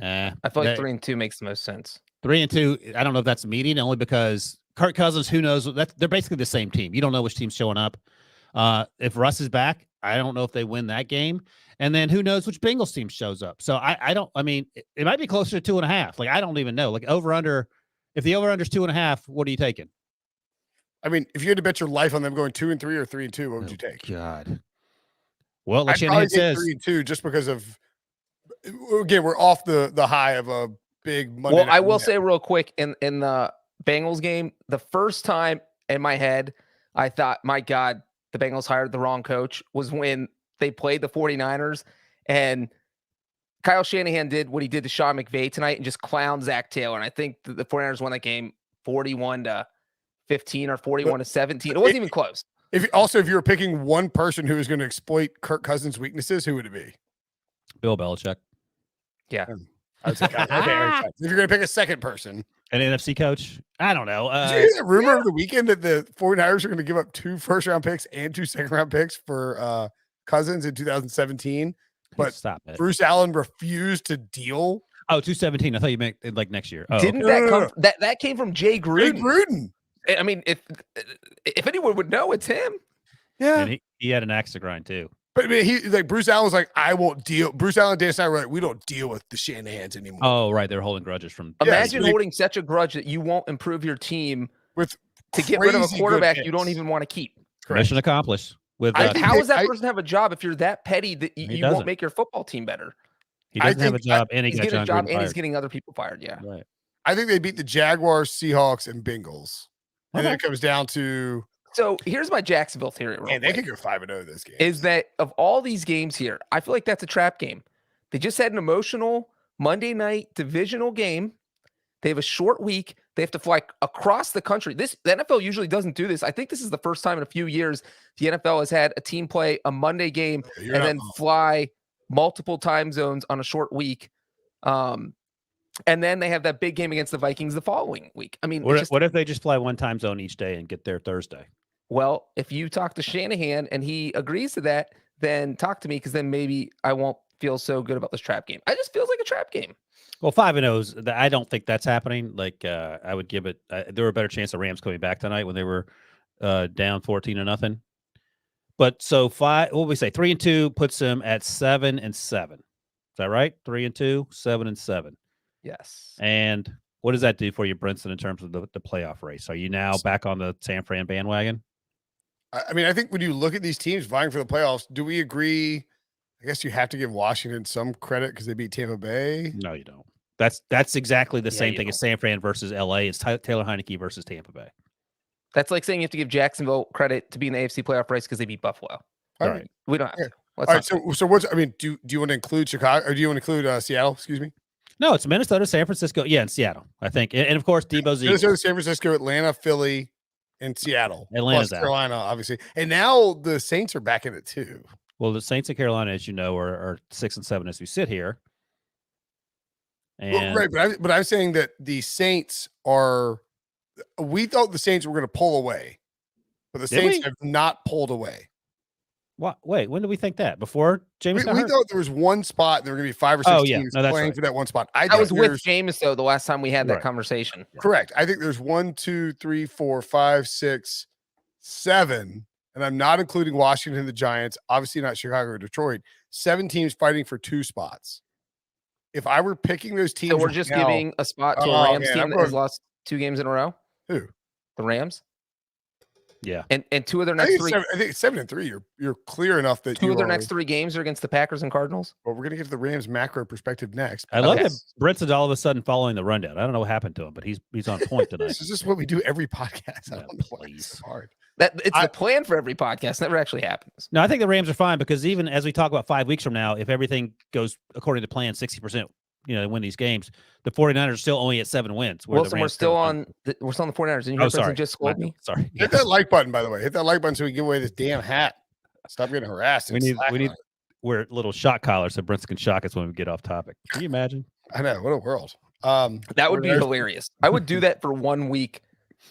S3: I feel like 3-2 makes the most sense.
S2: 3-2. I don't know if that's median, only because Kirk Cousins. Who knows? They're basically the same team. You don't know which team's showing up. If Russ is back, I don't know if they win that game. And then who knows which Bengals team shows up. So I don't. I mean, it might be closer to 2.5. Like I don't even know. Like over under. If the over under is 2.5, what are you taking?
S1: I mean, if you had to bet your life on them going 2-3 or 3-2, what would you take?
S2: God. Well, like
S1: I'd
S2: Shanahan
S1: probably take
S2: says,
S1: 3-2 just because of. Again, we're off the high of a big Monday.
S3: Well,
S1: night
S3: I will
S1: win.
S3: say real quick in the Bengals game, the first time in my head I thought, my God, the Bengals hired the wrong coach was when they played the 49ers and Kyle Shanahan did what he did to Sean McVay tonight and just clowned Zach Taylor. And I think the 49ers won that game 41-15 or 41-17. It wasn't even close.
S1: If you were picking one person who is going to exploit Kirk Cousins' weaknesses, who would it be?
S2: Bill Belichick,
S1: I would say, okay, if you're going to pick a second person,
S2: an NFC coach. I don't know.
S1: did you hear that rumor of the weekend that the 49ers are going to give up 2 first-round picks and 2 second-round picks for Cousins in 2017? But
S2: Stop it.
S1: Bruce Allen refused to deal.
S2: Oh, 217. I thought you meant like next year. Oh,
S3: Didn't
S1: okay.
S3: that
S1: No,
S3: come?
S1: no, no.
S3: That came from Jay
S1: Jay
S3: Gruden.
S1: Gruden.
S3: I mean, if anyone would know, it's him.
S1: Yeah.
S2: And he had an axe to grind too.
S1: But I mean, Bruce Allen was like, I won't deal. Bruce Allen and Dan Snyder were like, we don't deal with the Shanahans anymore.
S2: Oh, right. They're holding grudges from.
S1: Yeah,
S3: Imagine
S1: like-
S3: holding such a grudge that you won't improve your team
S1: With
S3: to get rid of a
S1: crazy good
S3: quarterback you don't
S1: picks.
S3: even want to keep.
S2: Mission accomplished. With
S1: I
S3: Like,
S1: think
S3: how
S1: they-
S3: is that
S1: I-
S3: person have a job if you're that petty that
S2: He
S3: you
S2: doesn't.
S3: won't make your football team better?
S2: he
S1: I
S2: doesn't have a
S1: think I-
S2: job, and he
S3: He's
S2: got
S3: getting a
S2: John
S3: job
S2: Gruden
S3: and he's
S2: fired.
S3: getting other people fired. Yeah.
S2: Right.
S1: I think they beat the Jaguars, Seahawks, and Bengals. And then it comes down to,
S3: So here's my Jacksonville theory. Real
S1: man, they
S3: quick,
S1: could go 5-0 this game.
S3: is that of all these games here, I feel like that's a trap game. They just had an emotional Monday night divisional game. They have a short week. They have to fly across the country. The NFL usually doesn't do this. I think this is the first time in a few years the NFL has had a team play a Monday game
S1: You're
S3: and
S1: not
S3: then
S1: wrong.
S3: fly multiple time zones on a short week. And then they have that big game against the Vikings the following week. I mean, it's just,
S2: What if they just fly one time zone each day and get there Thursday?
S3: well, if you talk to Shanahan and he agrees to that, then talk to me because then maybe I won't feel so good about this trap game. I just feels like a trap game.
S2: Well, 5-0. I don't think that's happening. Like I would give it. There were a better chance of Rams coming back tonight when they were down 14-0. But so what would we say? 3-2 puts them at 7-7. Is that right? 3-2, 7-7.
S3: Yes.
S2: And what does that do for you, Brinson, in terms of the playoff race? Are you now back on the San Fran bandwagon?
S1: I mean, I think when you look at these teams vying for the playoffs, do we agree? I guess you have to give Washington some credit because they beat Tampa Bay.
S2: No, you don't. That's exactly the
S3: Yeah,
S2: same
S3: you
S2: thing as San Fran versus LA. It's Taylor Heineke versus Tampa Bay.
S3: That's like saying you have to give Jacksonville credit to be in the AFC playoff race because they beat Buffalo.
S1: All
S2: All
S1: right.
S2: right.
S3: We don't have
S1: Yeah.
S3: to. Let's
S1: All
S3: not
S1: right. So what's, I mean, do you want to include Chicago or do you want to include Seattle? Excuse me.
S2: No, it's Minnesota, San Francisco. Yeah, and Seattle, I think. And of course, Debo's Eagles.
S1: Minnesota, San Francisco, Atlanta, Philly, and Seattle.
S2: Atlanta's
S1: Plus
S2: out.
S1: Carolina, obviously. And now the Saints are back in it too.
S2: Well, the Saints of Carolina, as you know, are 6-7 as we sit here.
S1: Well,
S2: And
S1: right, but I'm saying that the Saints are. We thought the Saints were going to pull away, but the
S2: Did
S1: Saints
S2: we?
S1: have not pulled away.
S2: what? Wait, when did we think that? Before James
S1: We
S2: got hurt?
S1: thought there was one spot. There were going to be 5 or 6
S2: Oh, yeah.
S1: teams
S2: No, that's
S1: playing
S2: right.
S1: for that one spot. I
S3: I
S1: think
S3: was with
S1: there's-
S3: James though the last time we had that
S2: Right.
S3: conversation.
S1: Correct. I think there's 1, 2, 3, 4, 5, 6, 7, and I'm not including Washington, the Giants, obviously not Chicago or Detroit. 7 teams fighting for 2 spots. If I were picking those teams,
S3: So we're
S1: right
S3: just
S1: now-
S3: giving a spot to
S1: Oh,
S3: a Rams
S1: man,
S3: team
S1: I'm
S3: that has
S1: going-
S3: lost 2 games in a row.
S1: Who?
S3: The Rams.
S2: Yeah.
S3: And 2 of their
S1: I
S3: next
S1: think,
S3: 3
S1: I think it's 7-3. You're clear enough that
S3: 2
S1: you
S3: of their
S1: are-
S3: next 3 games are against the Packers and Cardinals.
S1: Well, we're gonna get to the Rams macro perspective next.
S2: I love
S3: Okay.
S2: that Brinson's all of a sudden following the rundown. I don't know what happened to him, but he's on point tonight.
S1: This is just what we do every podcast. I
S2: Yeah,
S1: don't know why
S2: please.
S1: it's so hard.
S3: That it's
S1: I-
S3: the plan for every podcast. Never actually happens.
S2: No, I think the Rams are fine because even as we talk about 5 weeks from now, if everything goes according to plan, 60% they win these games. The 49ers are still only at 7 wins. Where the
S3: Wilson, we're
S2: Rams
S3: still
S2: currently-
S3: we're still on the 49ers. And you
S2: Oh,
S3: heard Brinson
S2: sorry.
S3: just scold me.
S2: Sorry.
S1: Hit
S2: Yes.
S1: that like button, by the way. Hit that like button so we can give away this damn hat. Stop getting harassed.
S2: We
S1: and
S2: need
S1: slacking on it.
S2: wear little shock collars so Brents can shock us when we get off topic. Can you imagine?
S1: I know. What a world.
S3: That would be
S1: 49ers
S3: hilarious. I would do that for 1 week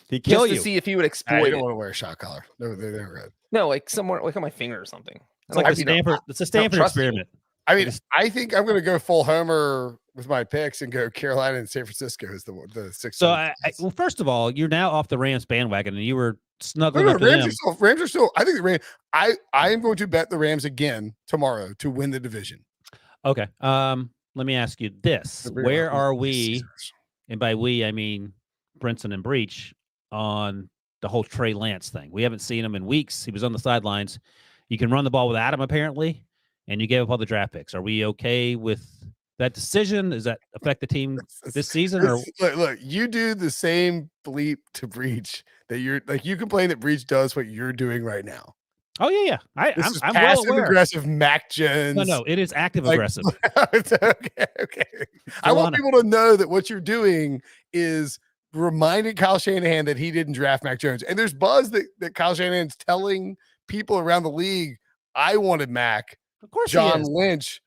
S2: He kill
S3: just
S2: you.
S3: to see if he would
S1: I
S3: exploit
S1: don't
S3: it.
S1: want to wear a shot collar. No, they're never good.
S3: No, like somewhere, like on my finger or something.
S2: It's like the Stanford. It's a Stanford
S3: trust you.
S2: experiment.
S1: I mean, I think I'm going to go full homer with my picks and go Carolina and San Francisco as the 6.
S2: So, well, first of all, you're now off the Rams bandwagon, and you were
S1: no,
S2: snuggling
S1: no,
S2: up to
S1: Rams
S2: them.
S1: are still. I think the Rams. I am going to bet the Rams again tomorrow to win the division.
S2: Okay. Let me ask you this:
S1: The Rams
S2: where
S1: are
S2: are we?
S1: Caesars.
S2: And by we, I mean Brinson and Breach on the whole Trey Lance thing. We haven't seen him in weeks. He was on the sidelines. You can run the ball without him, apparently, and you gave up all the draft picks. Are we okay with that decision? Does that affect the team this season? Or
S1: Look, you do the same bleep to Breach that you're like. You complain that Breach does what you're doing right now.
S2: oh yeah,
S1: This
S2: I'm
S1: is
S2: well
S1: passive
S2: aware.
S1: aggressive Mac Jones.
S2: No, it is active
S1: Like,
S2: aggressive.
S1: It's okay. I want people to know that what you're doing is reminding Kyle Shanahan that he didn't draft Mac Jones. And there's buzz that Kyle Shanahan's telling people around the league, I wanted Mac.
S2: Of course,
S1: John
S2: he is.
S1: Lynch.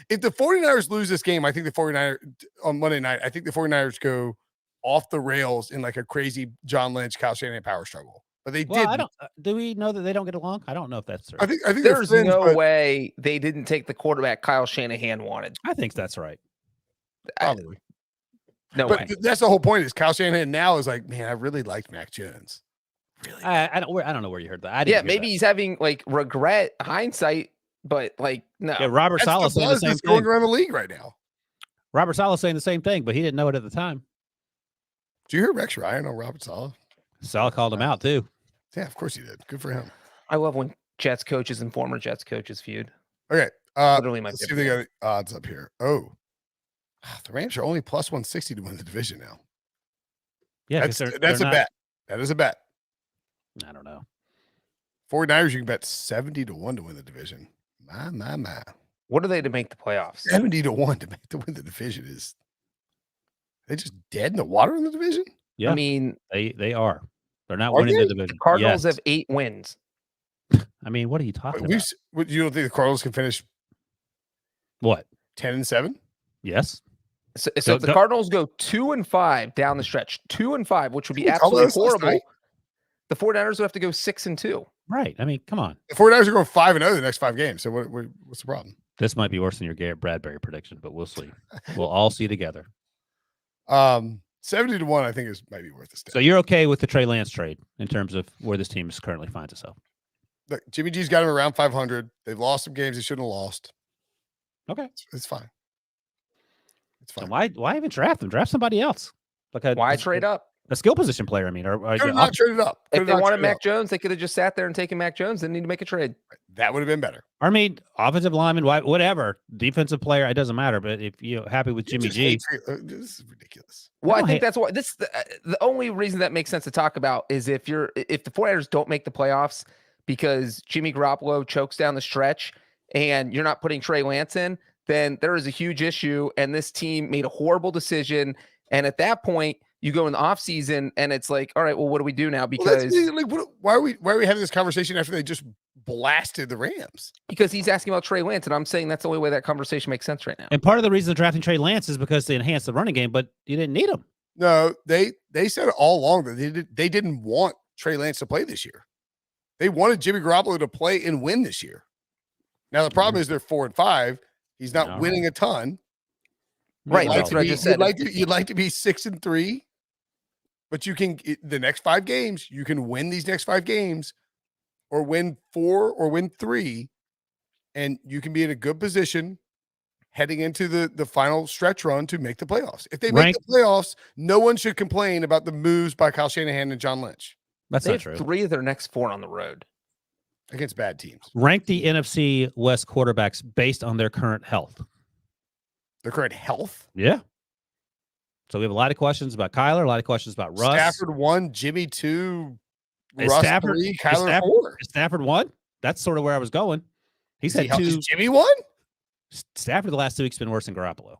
S1: If the 49ers lose this game, I think the 49ers on Monday night, I think the 49ers go off the rails in like a crazy John Lynch, Kyle Shanahan power struggle. But they
S2: Well,
S1: did.
S2: I don't. Do we know that they don't get along? I don't know if that's true.
S1: I think they're
S3: There's
S1: friends,
S3: no
S1: but
S3: way they didn't take the quarterback Kyle Shanahan wanted.
S2: I think that's right.
S1: probably.
S3: No
S1: But
S3: way.
S1: that's the whole point. Is Kyle Shanahan now is like, man, I really liked Mac Jones. Really?
S2: I don't know where you heard that. I didn't
S3: Yeah,
S2: hear
S3: maybe he's having like regret, hindsight, but like no.
S2: that. Yeah, Robert
S1: That's
S2: Saleh
S1: the
S2: saying the
S1: buzz
S2: same
S1: that's going
S2: thing.
S1: around the league right now.
S2: Robert Saleh saying the same thing, but he didn't know it at the time.
S1: Do you hear Rex Ryan on Robert Saleh?
S2: Saleh called him out too.
S1: Yeah, of course he did. Good for him.
S3: I love when Jets coaches and former Jets coaches feud.
S1: Okay.
S3: Literally my
S1: Let's see if
S3: favorite
S1: they
S3: thing.
S1: got the odds up here. Oh, the Rams are only plus 160 to win the division now.
S2: Yeah,
S1: That's
S2: 'cause
S1: a
S2: they're not-
S1: bet. That is a bet.
S2: I don't know.
S1: 49ers, you can bet 70 to 1 to win the division. My.
S3: What are they to make the playoffs?
S1: 70 to 1 to win the division is they just dead in the water in the division?
S2: Yeah,
S3: I mean,
S2: they are. They're not
S1: Are
S2: winning
S1: they?
S2: the division.
S3: Cardinals
S2: Yes.
S3: have 8 wins.
S2: I mean, what are you talking
S1: You
S2: about?
S1: don't think the Cardinals can finish
S2: What?
S1: 10-7?
S2: Yes.
S3: So
S2: So
S3: if the
S2: don't-
S3: Cardinals go 2-5 down the stretch, 2-5, which would be
S1: Ooh,
S3: absolutely
S1: Cardinals last
S3: horrible.
S1: night.
S3: The 49ers would have to go 6-2.
S2: Right. I mean, come on.
S1: The 49ers are going 5-0 the next 5 games. So what's the problem?
S2: This might be worse than your Garrett Bradbury prediction, but we'll see. We'll all see together.
S1: 70 to 1, I think might be worth a step.
S2: So you're okay with the Trey Lance trade in terms of where this team currently finds itself?
S1: Look, Jimmy G's got him around 500. They've lost some games they shouldn't have lost.
S2: Okay.
S1: It's fine. It's
S2: So
S1: fine.
S2: why even draft them? Draft somebody else. Like
S3: Why trade up?
S2: a skill position player? I mean, or
S1: Could have not traded up.
S3: If
S1: Could've
S3: they
S1: not
S3: wanted
S1: traded
S3: Mac
S1: up.
S3: Jones, they could have just sat there and taken Mac Jones. They didn't need to make a trade.
S1: That would have been better.
S2: I mean, offensive lineman, whatever, defensive player, it doesn't matter. But if you're happy with Jimmy
S1: Just
S2: G,
S1: hate this is ridiculous.
S3: Well, I
S2: don't
S3: think
S2: hate-
S3: that's why the only reason that makes sense to talk about is if the 49ers don't make the playoffs because Jimmy Garoppolo chokes down the stretch and you're not putting Trey Lance in, then there is a huge issue. And this team made a horrible decision. And at that point, you go in the offseason and it's like, all right, well, what do we do now? Because
S1: Why are we having this conversation after they just blasted the Rams?
S3: because he's asking about Trey Lance, and I'm saying that's the only way that conversation makes sense right now.
S2: and part of the reason they're drafting Trey Lance is because they enhanced the running game, but you didn't need him.
S1: No, they said all along that they didn't want Trey Lance to play this year. They wanted Jimmy Garoppolo to play and win this year. Now the problem is they're 4-5. He's not
S2: No.
S1: winning a ton.
S3: Right,
S1: You'd like
S3: that's
S1: to
S3: what I
S1: be-
S3: just said.
S1: You'd like to be 6-3, but you can the next 5 games. You can win these next 5 games, or win 4 or win 3, and you can be in a good position heading into the final stretch run to make the playoffs. If they make the playoffs, no one should complain about the moves by Kyle Shanahan and John Lynch
S2: That's
S3: They
S2: not
S3: have
S2: true.
S3: 3 of their next 4 on the road.
S1: against bad teams.
S2: Rank the NFC West quarterbacks based on their current health.
S1: Their current health.
S2: Yeah. So we have a lot of questions about Kyler, a lot of questions about Russ.
S1: Stafford 1, Jimmy 2,
S2: Is
S1: Russ
S2: Stafford-
S1: 3,
S2: is
S1: Kyler
S2: Stafford-
S1: 4.
S2: Is Stafford won? That's sort of where I was going. He's had
S1: Is
S2: 2.
S1: Jimmy 1?
S2: Stafford the last 2 weeks been worse than Garoppolo.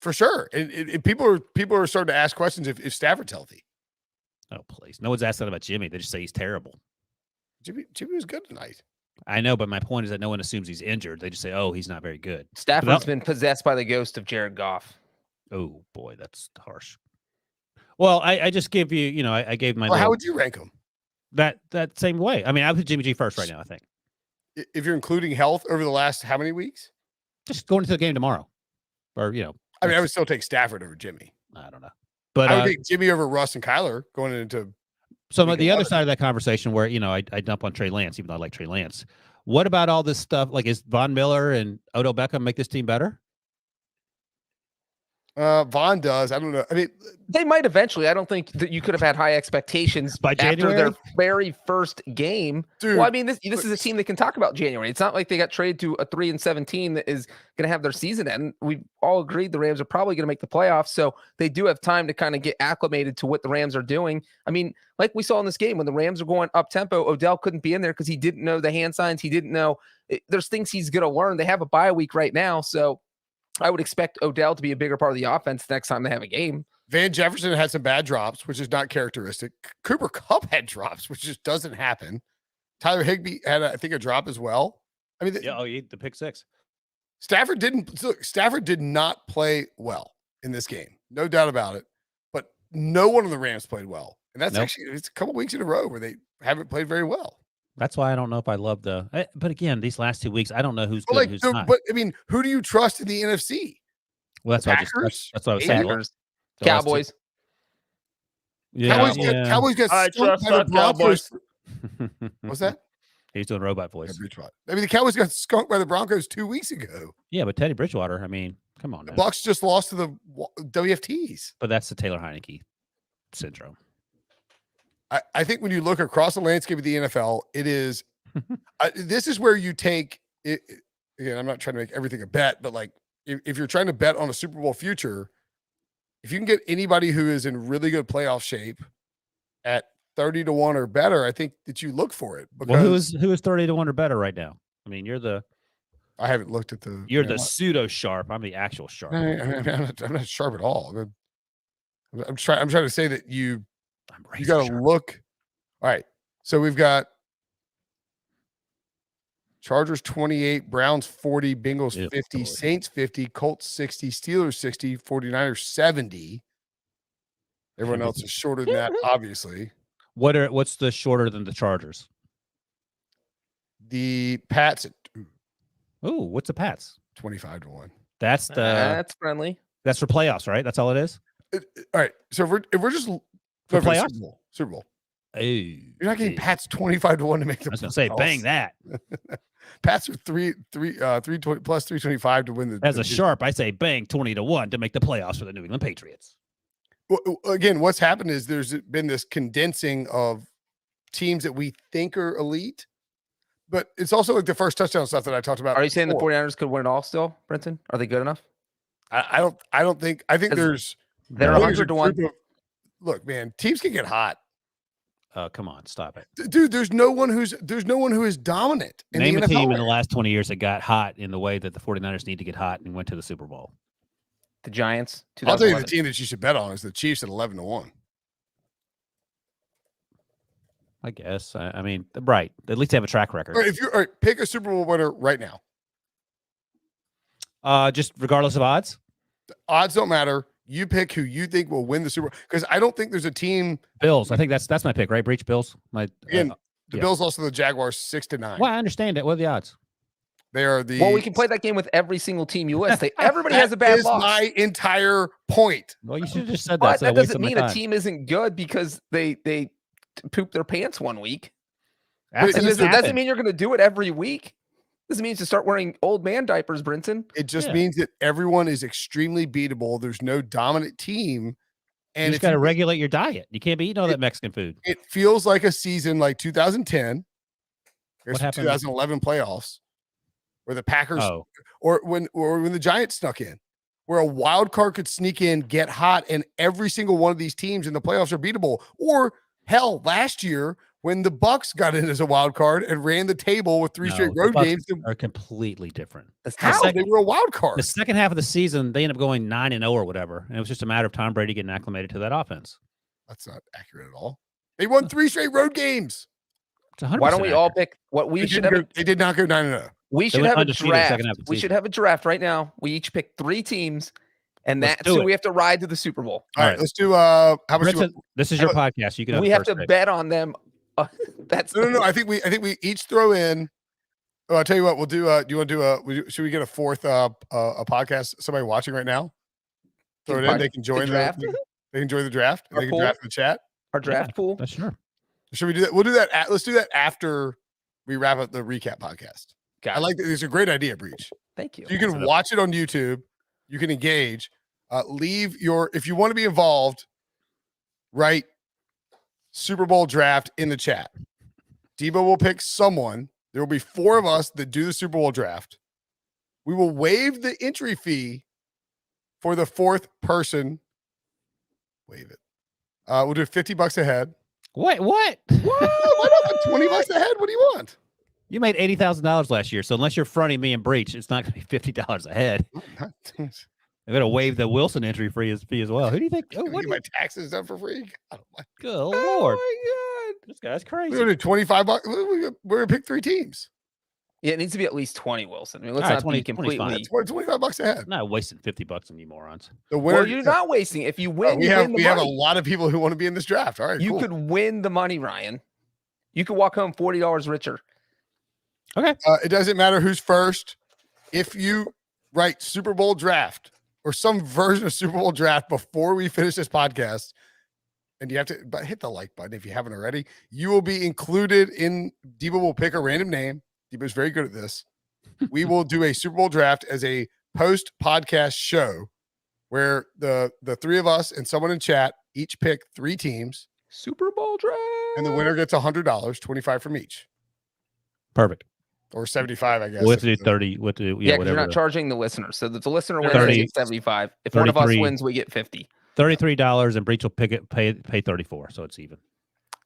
S1: for sure. And people are starting to ask questions if Stafford's healthy.
S2: Oh, please. No one's asked that about Jimmy. They just say he's terrible.
S1: Jimmy was good tonight.
S2: I know, but my point is that no one assumes he's injured. They just say, oh, he's not very good.
S3: Stafford's been possessed by the ghost of Jared Goff.
S2: Oh, boy, that's harsh. Well, I just give you, I gave my.
S1: Well, how would you rank him?
S2: That same way. I mean, I put Jimmy G first right now, I think.
S1: If you're including health over the last how many weeks?
S2: Just going into the game tomorrow. Or,
S1: I mean, I would still take Stafford over Jimmy.
S2: I don't know. But
S1: I would take Jimmy over Russ and Kyler going into.
S2: So the other side of that conversation where, I dump on Trey Lance, even though I like Trey Lance. What about all this stuff? Like, is Von Miller and Odell Beckham make this team better?
S1: Von does. I don't know. I mean,
S3: they might eventually. I don't think that you could have had high expectations
S2: by January?
S3: after their very first game.
S1: Dude,
S3: well, I mean, this is a team that can talk about January. It's not like they got traded to a 3-17 that is going to have their season end. We all agreed the Rams are probably going to make the playoffs, so they do have time to kind of get acclimated to what the Rams are doing. I mean, like we saw in this game when the Rams are going up tempo, Odell couldn't be in there because he didn't know the hand signs. He didn't know. There's things he's going to learn. They have a bye week right now, so I would expect Odell to be a bigger part of the offense next time they have a game.
S1: Van Jefferson had some bad drops, which is not characteristic. Cooper Kupp had drops, which just doesn't happen. Tyler Higbee had, I think, a drop as well. I mean,
S2: the pick six.
S1: Stafford did not play well in this game, no doubt about it. But no one of the Rams played well, and that's actually it's a couple weeks in a row where they haven't played very well.
S2: That's why I don't know if I love but again, these last 2 weeks, I don't know who's good and who's not.
S1: But I mean, who do you trust in the NFC?
S2: Well, that's what I was saying.
S3: Packers, Cowboys.
S1: Cowboys got skunked by the Broncos. What's that?
S2: He's doing robot voice.
S1: I mean, the Cowboys got skunked by the Broncos 2 weeks ago.
S2: Yeah, but Teddy Bridgewater, I mean, come on.
S1: The Bucs just lost to the WFTs.
S2: But that's the Taylor Heineke syndrome.
S1: I think when you look across the landscape of the NFL, it is this is where you take it. Again, I'm not trying to make everything a bet, but like if you're trying to bet on a Super Bowl future, if you can get anybody who is in really good playoff shape at 30-1 or better, I think that you look for it. Because
S2: who is 30-1 or better right now? I mean,
S1: I haven't looked at the.
S2: You're the pseudo sharp. I'm the actual sharp.
S1: I'm not sharp at all. I'm trying to say that you got to look. All right. So we've got Chargers 28, Browns 40, Bengals 50, Saints 50, Colts 60, Steelers 60, 49ers 70. Everyone else is shorter than that, obviously.
S2: What's the shorter than the Chargers?
S1: The Pats.
S2: Ooh, what's the Pats?
S1: 25-1.
S3: That's friendly.
S2: That's for playoffs, right? That's all it is.
S1: All right. So if we're just
S2: for playoffs,
S1: Super Bowl.
S2: Hey,
S1: you're not getting Pats 25-1 to make the.
S2: I was gonna say, bang that.
S1: Pats are 320 plus 325 to win the.
S2: As a sharp, I say bang 20-1 to make the playoffs for the New England Patriots.
S1: Well, again, what's happened is there's been this condensing of teams that we think are elite, but it's also like the first touchdown stuff that I talked about.
S3: Are you saying the 49ers could win it all still, Brenton? Are they good enough?
S1: I don't think. I think they're
S3: 100-1.
S1: Look, man, teams can get hot.
S2: Come on, stop it,
S1: dude. There's no one who is dominant.
S2: Name a team in the last 20 years that got hot in the way that the 49ers need to get hot and went to the Super Bowl.
S3: The Giants.
S1: I'll tell you the team that you should bet on is the Chiefs at 11-1.
S2: I guess. I mean, right. At least they have a track record.
S1: All right, if you pick a Super Bowl winner right now.
S2: Just regardless of odds.
S1: The odds don't matter. You pick who you think will win the Super Bowl, because I don't think there's a team.
S2: Bills. I think that's my pick, right? Breach Bills. The
S1: Bills lost to the Jaguars 6-9.
S2: Well, I understand it. What are the odds?
S1: They are the.
S3: Well, we can play that game with every single team you list. Everybody has a bad loss.
S1: My entire point.
S2: Well, you should have just said that.
S3: But that doesn't mean a team isn't good because they poop their pants one week. It doesn't mean you're going to do it every week. This means to start wearing old man diapers, Brinson.
S1: It just means that everyone is extremely beatable. There's no dominant team. And
S2: you just got to regulate your diet. You can't be eating all that Mexican food.
S1: It feels like a season like 2010. Here's 2011 playoffs where the Packers or when the Giants snuck in, where a wild card could sneak in, get hot, and every single one of these teams in the playoffs are beatable. Or hell, last year when the Bucks got in as a wild card and ran the table with three straight
S2: No,
S1: road
S2: the Bucks
S1: games.
S2: are completely different.
S1: How? They were a wild card.
S2: The second half of the season, they ended up going 9-0 or whatever, and it was just a matter of Tom Brady getting acclimated to that offense.
S1: That's not accurate at all. They won 3 straight road games.
S2: It's 100%
S3: Why don't we all
S2: accurate.
S3: pick what we
S1: They
S3: should
S1: didn't
S3: have?
S1: go- they did not go 9-0.
S3: We should
S2: went
S3: have a
S2: undefeated
S3: draft.
S2: second half of the
S3: We should have a draft right now. We each pick 3 teams, and
S2: Let's
S3: that's
S2: do
S3: who
S2: it.
S3: we have to ride to the Super Bowl.
S1: All right,
S2: right.
S1: let's do how much
S2: Brenton, this is your podcast. You can have
S3: We
S2: the
S3: have to
S2: first pick.
S3: bet on them. That's
S1: No. I think we each throw in. Oh, I'll tell you what. We'll do. Do you want to do should we get a fourth a podcast? Somebody watching right now. Throw it in. They can join the
S3: draft?
S1: They can join the draft.
S3: Our
S1: They can
S3: pool?
S1: draft in the chat.
S3: our draft pool.
S2: That's sure.
S1: Should we do that? We'll do that. Let's do that after we wrap up the recap podcast.
S3: Got
S1: I
S3: it.
S1: like that. It's a great idea, Breach.
S3: Thank you.
S1: So you can watch it on YouTube. You can engage. Leave your if you want to be involved. Write Super Bowl draft in the chat. Debo will pick someone. There will be 4 of us that do the Super Bowl draft. We will waive the entry fee for the 4th person. Waive it. We'll do $50 a head.
S2: Wait, what?
S1: Why not $20 a head? What do you want?
S2: You made $80,000 last year, so unless you're fronting me and Breach, it's not going to be $50 a head. I'm going to waive the Wilson entry fee as well. Who do you think? Oh, what?
S1: Get my taxes done for free. God,
S2: Good
S3: Oh
S2: lord,
S3: my god.
S2: this guy's
S1: we're
S2: crazy.
S1: gonna do $25. We're gonna pick 3 teams.
S3: Yeah, it needs to be at least 20, Wilson. I mean, let's
S2: All right,
S3: not
S2: 20
S3: be
S2: 20 's
S3: completely.
S2: fine.
S1: $25 a head.
S2: I'm not wasting $50 on you morons.
S1: The winner.
S3: Well, you're not wasting. If you win,
S1: we
S3: you
S1: have
S3: win the
S1: we have a
S3: money.
S1: lot of people who want to be in this draft. All right,
S3: You
S1: cool.
S3: could win the money, Ryan. You could walk home $40 richer.
S1: It doesn't matter who's first. If you write Super Bowl draft or some version of Super Bowl draft before we finish this podcast, and you have to hit the like button if you haven't already, you will be included in. Debo will pick a random name. Debo's very good at this. We will do a Super Bowl draft as a post podcast show where the 3 of us and someone in chat each pick 3 teams,
S3: Super Bowl draft.
S1: and the winner gets $100, 25 from each,
S2: Perfect.
S1: or 75, I guess.
S2: We'll have to
S1: if
S2: do
S1: the-
S2: 30. We'll have to,
S3: Yeah, because
S2: whatever.
S3: you're not charging the listener. So if the listener wins,
S2: 30
S3: they get 75. If one of us
S2: 33.
S3: wins, we get 50.
S2: $33, and Breach will pay 34, so it's even.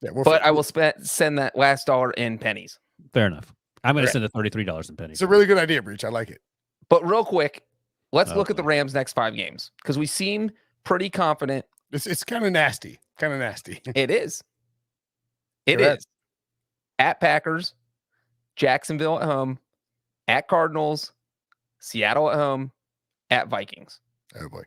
S1: Yeah, we'll
S3: But I will send that last dollar in pennies.
S2: Fair enough. I'm going to
S1: Okay.
S2: send the $33 in pennies.
S1: It's a really good idea, Breach. I like it.
S3: But real quick, let's
S2: Oh,
S3: look at the
S2: boy.
S3: Rams' next 5 games because we seem pretty confident.
S1: It's kind of nasty. Kind of nasty.
S3: It is. It
S1: Correct.
S3: is. At Packers, Jacksonville at home, at Cardinals, Seattle at home, at Vikings.
S1: Oh boy.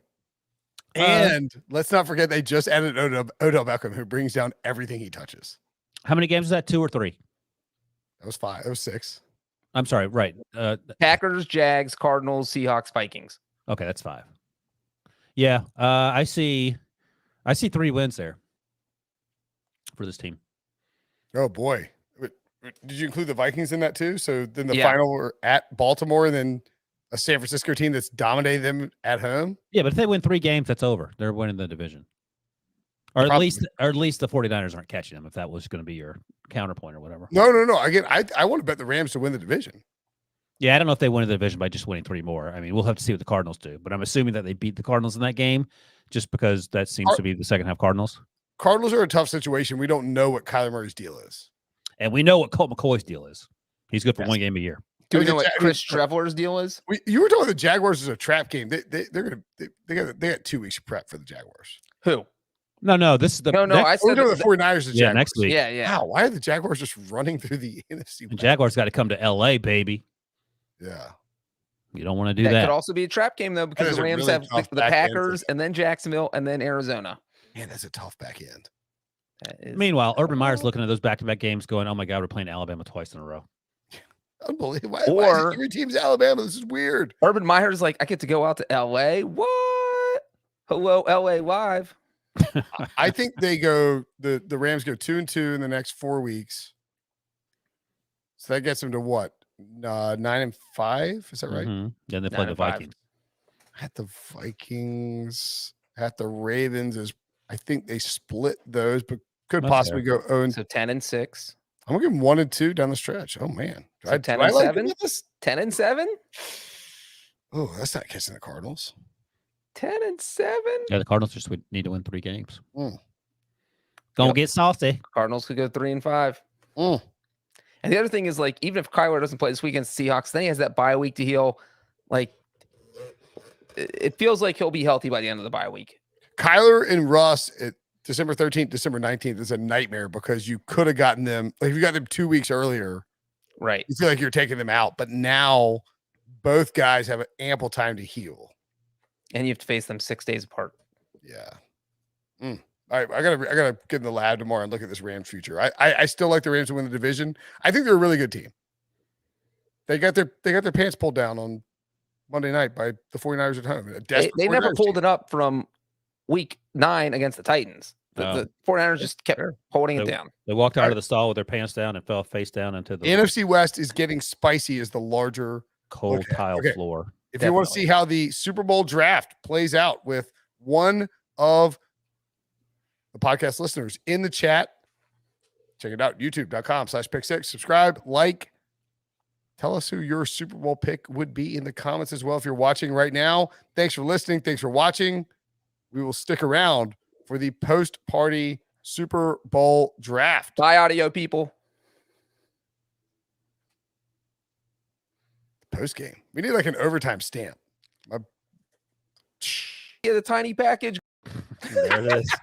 S1: And let's not forget they just added Odell Beckham, who brings down everything he touches.
S2: How many games is that? 2 or 3?
S1: That was 5. That was 6.
S2: I'm sorry. Right.
S3: Packers, Jags, Cardinals, Seahawks, Vikings.
S2: Okay, that's 5. Yeah. I see 3 wins there for this team.
S1: Oh boy. Did you include the Vikings in that too? So then the
S3: Yeah.
S1: final were at Baltimore, and then a San Francisco team that's dominated them at home.
S2: Yeah, but if they win 3 games, that's over. They're winning the division. Or at
S1: Probably.
S2: least the 49ers aren't catching them, if that was going to be your counterpoint or whatever.
S1: No. Again, I want to bet the Rams to win the division.
S2: Yeah, I don't know if they win the division by just winning 3 more. I mean, we'll have to see what the Cardinals do, but I'm assuming that they beat the Cardinals in that game just because that seems to be the second half Cardinals.
S1: Cardinals are a tough situation. We don't know what Kyler Murray's deal is.
S2: And we know what Colt McCoy's deal is. He's good for
S3: Yes.
S2: 1 game a year.
S3: Do we
S1: the
S3: know what
S1: Jag-
S3: Chris Trevler's deal is?
S1: You were talking about the Jaguars as a trap game. They got 2 weeks of prep for the Jaguars.
S3: Who?
S2: No, this is the
S3: No,
S2: next,
S3: I
S1: We're
S3: said
S1: doing the
S3: that-
S1: 49ers. And
S2: yeah,
S1: Jaguars.
S2: next week.
S3: yeah, yeah.
S1: Wow, why are the Jaguars just running through the NFC?
S2: The
S1: West?
S2: Jaguars got to come to LA, baby.
S1: Yeah.
S2: You don't want to do
S3: That
S2: that.
S3: could also be a trap game though, because
S1: is
S3: the
S1: a
S3: Rams
S1: really
S3: have
S1: tough
S3: the
S1: back end
S3: Packers and then Jacksonville and then Arizona.
S1: Man, that's a tough back end.
S3: That is-
S2: Meanwhile, Urban Meyer's looking at those back-to-back games going, oh my God, we're playing Alabama twice in a row.
S1: Unbelievable. Why is
S3: Or-
S1: every team's Alabama? This is weird.
S3: Urban Meyer's like, I get to go out to LA. What? Hello, LA Live.
S1: I think they go the Rams go 2-2 in the next 4 weeks. So that gets them to what? 9-5? Is that right?
S2: Mhm. Then they play the
S3: 9-5.
S2: Vikings.
S1: At the Vikings, at the Ravens is I think they split those, but could
S2: That's
S1: possibly go 0.
S3: So 10-6,
S1: I'm gonna give them 1 and 2 down the stretch. Oh man. Do
S3: So
S1: do
S3: 10
S1: I
S3: and
S1: like
S3: 7?
S1: this?
S3: 10-7,
S1: Oh, that's not kissing the Cardinals.
S3: 10-7.
S2: Yeah, the Cardinals just would need to win 3 games. Gonna
S3: Yep.
S2: get saucy.
S3: Cardinals could go 3-5.
S1: Mm.
S3: And the other thing is, like, even if Kyler doesn't play this week against the Seahawks, then he has that bye week to heal. Like, it feels like he'll be healthy by the end of the bye week.
S1: Kyler and Russ at December 13th, December 19th is a nightmare because you could have gotten them. Like if you got them 2 weeks earlier,
S3: Right.
S1: you feel like you're taking them out. But now both guys have ample time to heal.
S3: And you have to face them 6 days apart.
S1: Yeah. All right, I gotta get in the lab tomorrow and look at this Rams future. I still like the Rams to win the division. I think they're a really good team. They got their pants pulled down on Monday night by the 49ers at home.
S3: They never pulled it up from week 9 against the Titans. The 49ers just kept holding it down.
S2: They walked out of the stall with their pants down and fell face down into the
S1: NFC West is getting spicy as the larger
S2: cold tile floor.
S1: If you want to see how the Super Bowl draft plays out with one of the podcast listeners in the chat, check it out, youtube.com/pick6. Subscribe, like, tell us who your Super Bowl pick would be in the comments as well if you're watching right now. Thanks for listening. Thanks for watching. We will stick around for the post-party Super Bowl draft.
S3: Bye, audio people.
S1: Post game. We need like an overtime stamp.
S3: Yeah, the tiny package.
S2: There it is.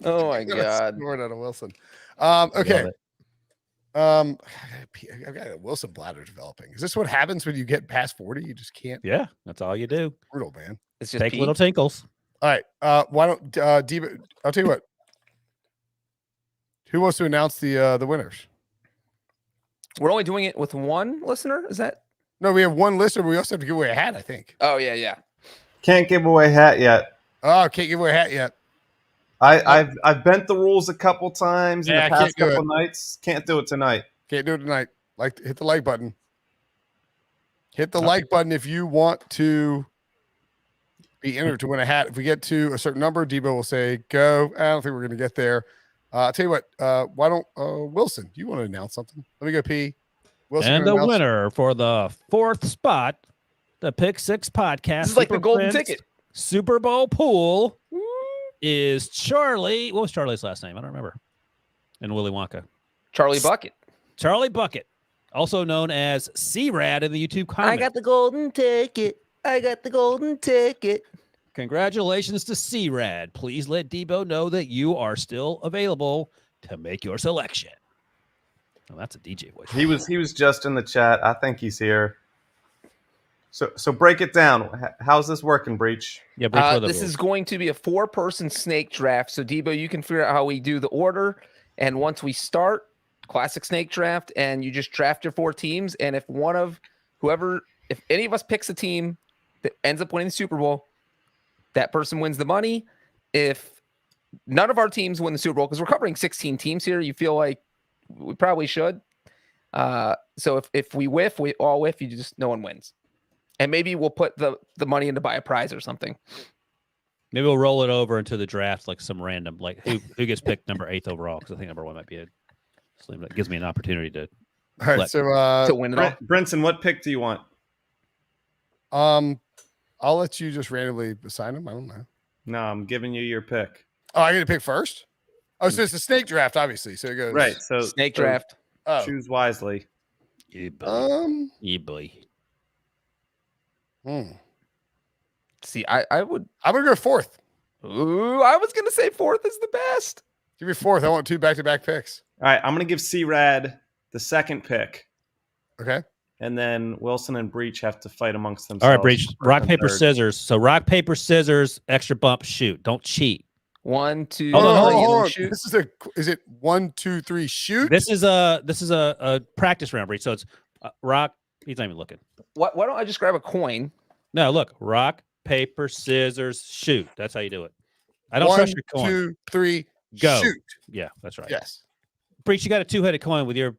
S3: Oh my God.
S1: Scored out of Wilson. Okay. I've got a Wilson bladder developing. Is this what happens when you get past 40? You just can't.
S2: Yeah, that's all you do.
S1: Brutal, man.
S3: It's just
S2: Take
S3: pee.
S2: little tinkles.
S1: All right. Why don't Diva? I'll tell you what. Who wants to announce the winners?
S3: We're only doing it with one listener. Is that?
S1: No, we have one listener, but we also have to give away a hat, I think.
S3: Oh yeah.
S5: Can't give away hat yet.
S1: Oh, can't give away a hat yet.
S5: I've bent the rules a couple times in
S1: Yeah,
S5: the past
S1: can't do
S5: couple nights. Can't do it tonight.
S1: Can't do it tonight. Hit the like button. Hit the like button if you want to be entered to win a hat. If we get to a certain number, Debo will say go. I don't think we're going to get there. I'll tell you what. Why don't Wilson? You want to announce something? Let me go pee. Wilson,
S2: And the winner for the 4th spot, the Pick 6 podcast.
S3: This is like the
S2: Super
S3: golden
S2: Prince
S3: ticket.
S2: Super Bowl pool is Charlie. What was Charlie's last name? I don't remember. And Willy Wonka.
S3: Charlie Bucket.
S2: Charlie Bucket, also known as C-Rad in the YouTube comments.
S3: the golden ticket. I got the golden ticket.
S2: Congratulations to C-Rad. Please let Debo know that you are still available to make your selection. Oh, that's a DJ voice.
S5: He was just in the chat. I think he's here. So break it down. How's this working, Breach?
S2: Yeah, break for the
S3: This
S2: rules.
S3: is going to be a 4-person snake draft. So Debo, you can figure out how we do the order. And once we start, classic snake draft, and you just draft your 4 teams. And if if any of us picks a team that ends up winning the Super Bowl, that person wins the money. If none of our teams win the Super Bowl, because we're covering 16 teams here, you feel like we probably should. So if we whiff, we all whiff. No one wins. And maybe we'll put the money in to buy a prize or something.
S2: Maybe we'll roll it over into the draft like some random, like who gets picked number 8th overall, because I think number 1 might be a slim. That gives me an opportunity to.
S1: All right.
S2: Let-
S1: So
S3: To win it all.
S5: Brinson, what pick do you want?
S1: I'll let you just randomly assign them. I don't know.
S5: No, I'm giving you your pick.
S1: Oh, I get to pick first. Oh, so it's a snake draft, obviously. So it goes
S5: Right. So
S3: Snake
S5: so
S3: draft.
S1: Oh,
S5: Choose wisely.
S2: Yeah, boy.
S1: hmm.
S3: See, I would.
S1: I'm gonna go 4th.
S3: Ooh, I was gonna say 4th is the best.
S1: Give me 4th. I want 2 back-to-back picks.
S5: All right, I'm gonna give C-Rad the 2nd pick,
S1: Okay.
S5: and then Wilson and Breach have to fight amongst themselves.
S2: All right, Breach.
S5: for
S2: Rock,
S5: first and
S2: paper,
S5: third.
S2: scissors. So rock, paper, scissors, extra bump, shoot. Don't cheat.
S3: 1, 2,
S2: Hold on, hold on,
S3: 3, and
S1: hold
S3: then
S1: on.
S3: shoot.
S1: This is it 1, 2, 3, shoot?
S2: This is a practice round, Breach. So it's rock. He's not even looking.
S3: Why don't I just grab a coin?
S2: No, look. Rock, paper, scissors, shoot. That's how you do it. I don't
S1: 1,
S2: trust your coin.
S1: 2, 3,
S2: Go.
S1: shoot.
S2: Yeah, that's right.
S1: Yes.
S2: Breach, you got a 2-headed coin with your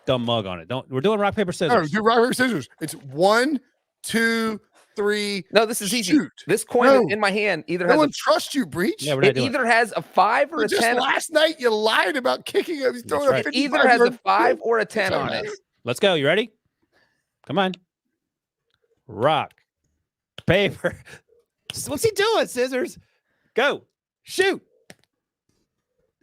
S2: dumb mug on it. We're doing rock, paper,
S1: No,
S2: scissors.
S1: do rock, paper, scissors. It's 1, 2, 3.
S3: No, this is easy.
S1: Shoot.
S3: This coin
S1: No.
S3: in my hand either
S1: No
S3: has
S1: one trusts you, Breach.
S2: Yeah, we're not
S3: it
S2: doing it.
S3: either has a 5 or a
S1: Just
S3: 10.
S1: last night you lied about kicking him. He's throwing
S2: right.
S1: a
S3: It either has a
S1: 55-yard
S3: 5 or a 10 on it.
S2: Let's go. You ready? Come on. Rock, paper. What's he doing? Scissors. Go. Shoot.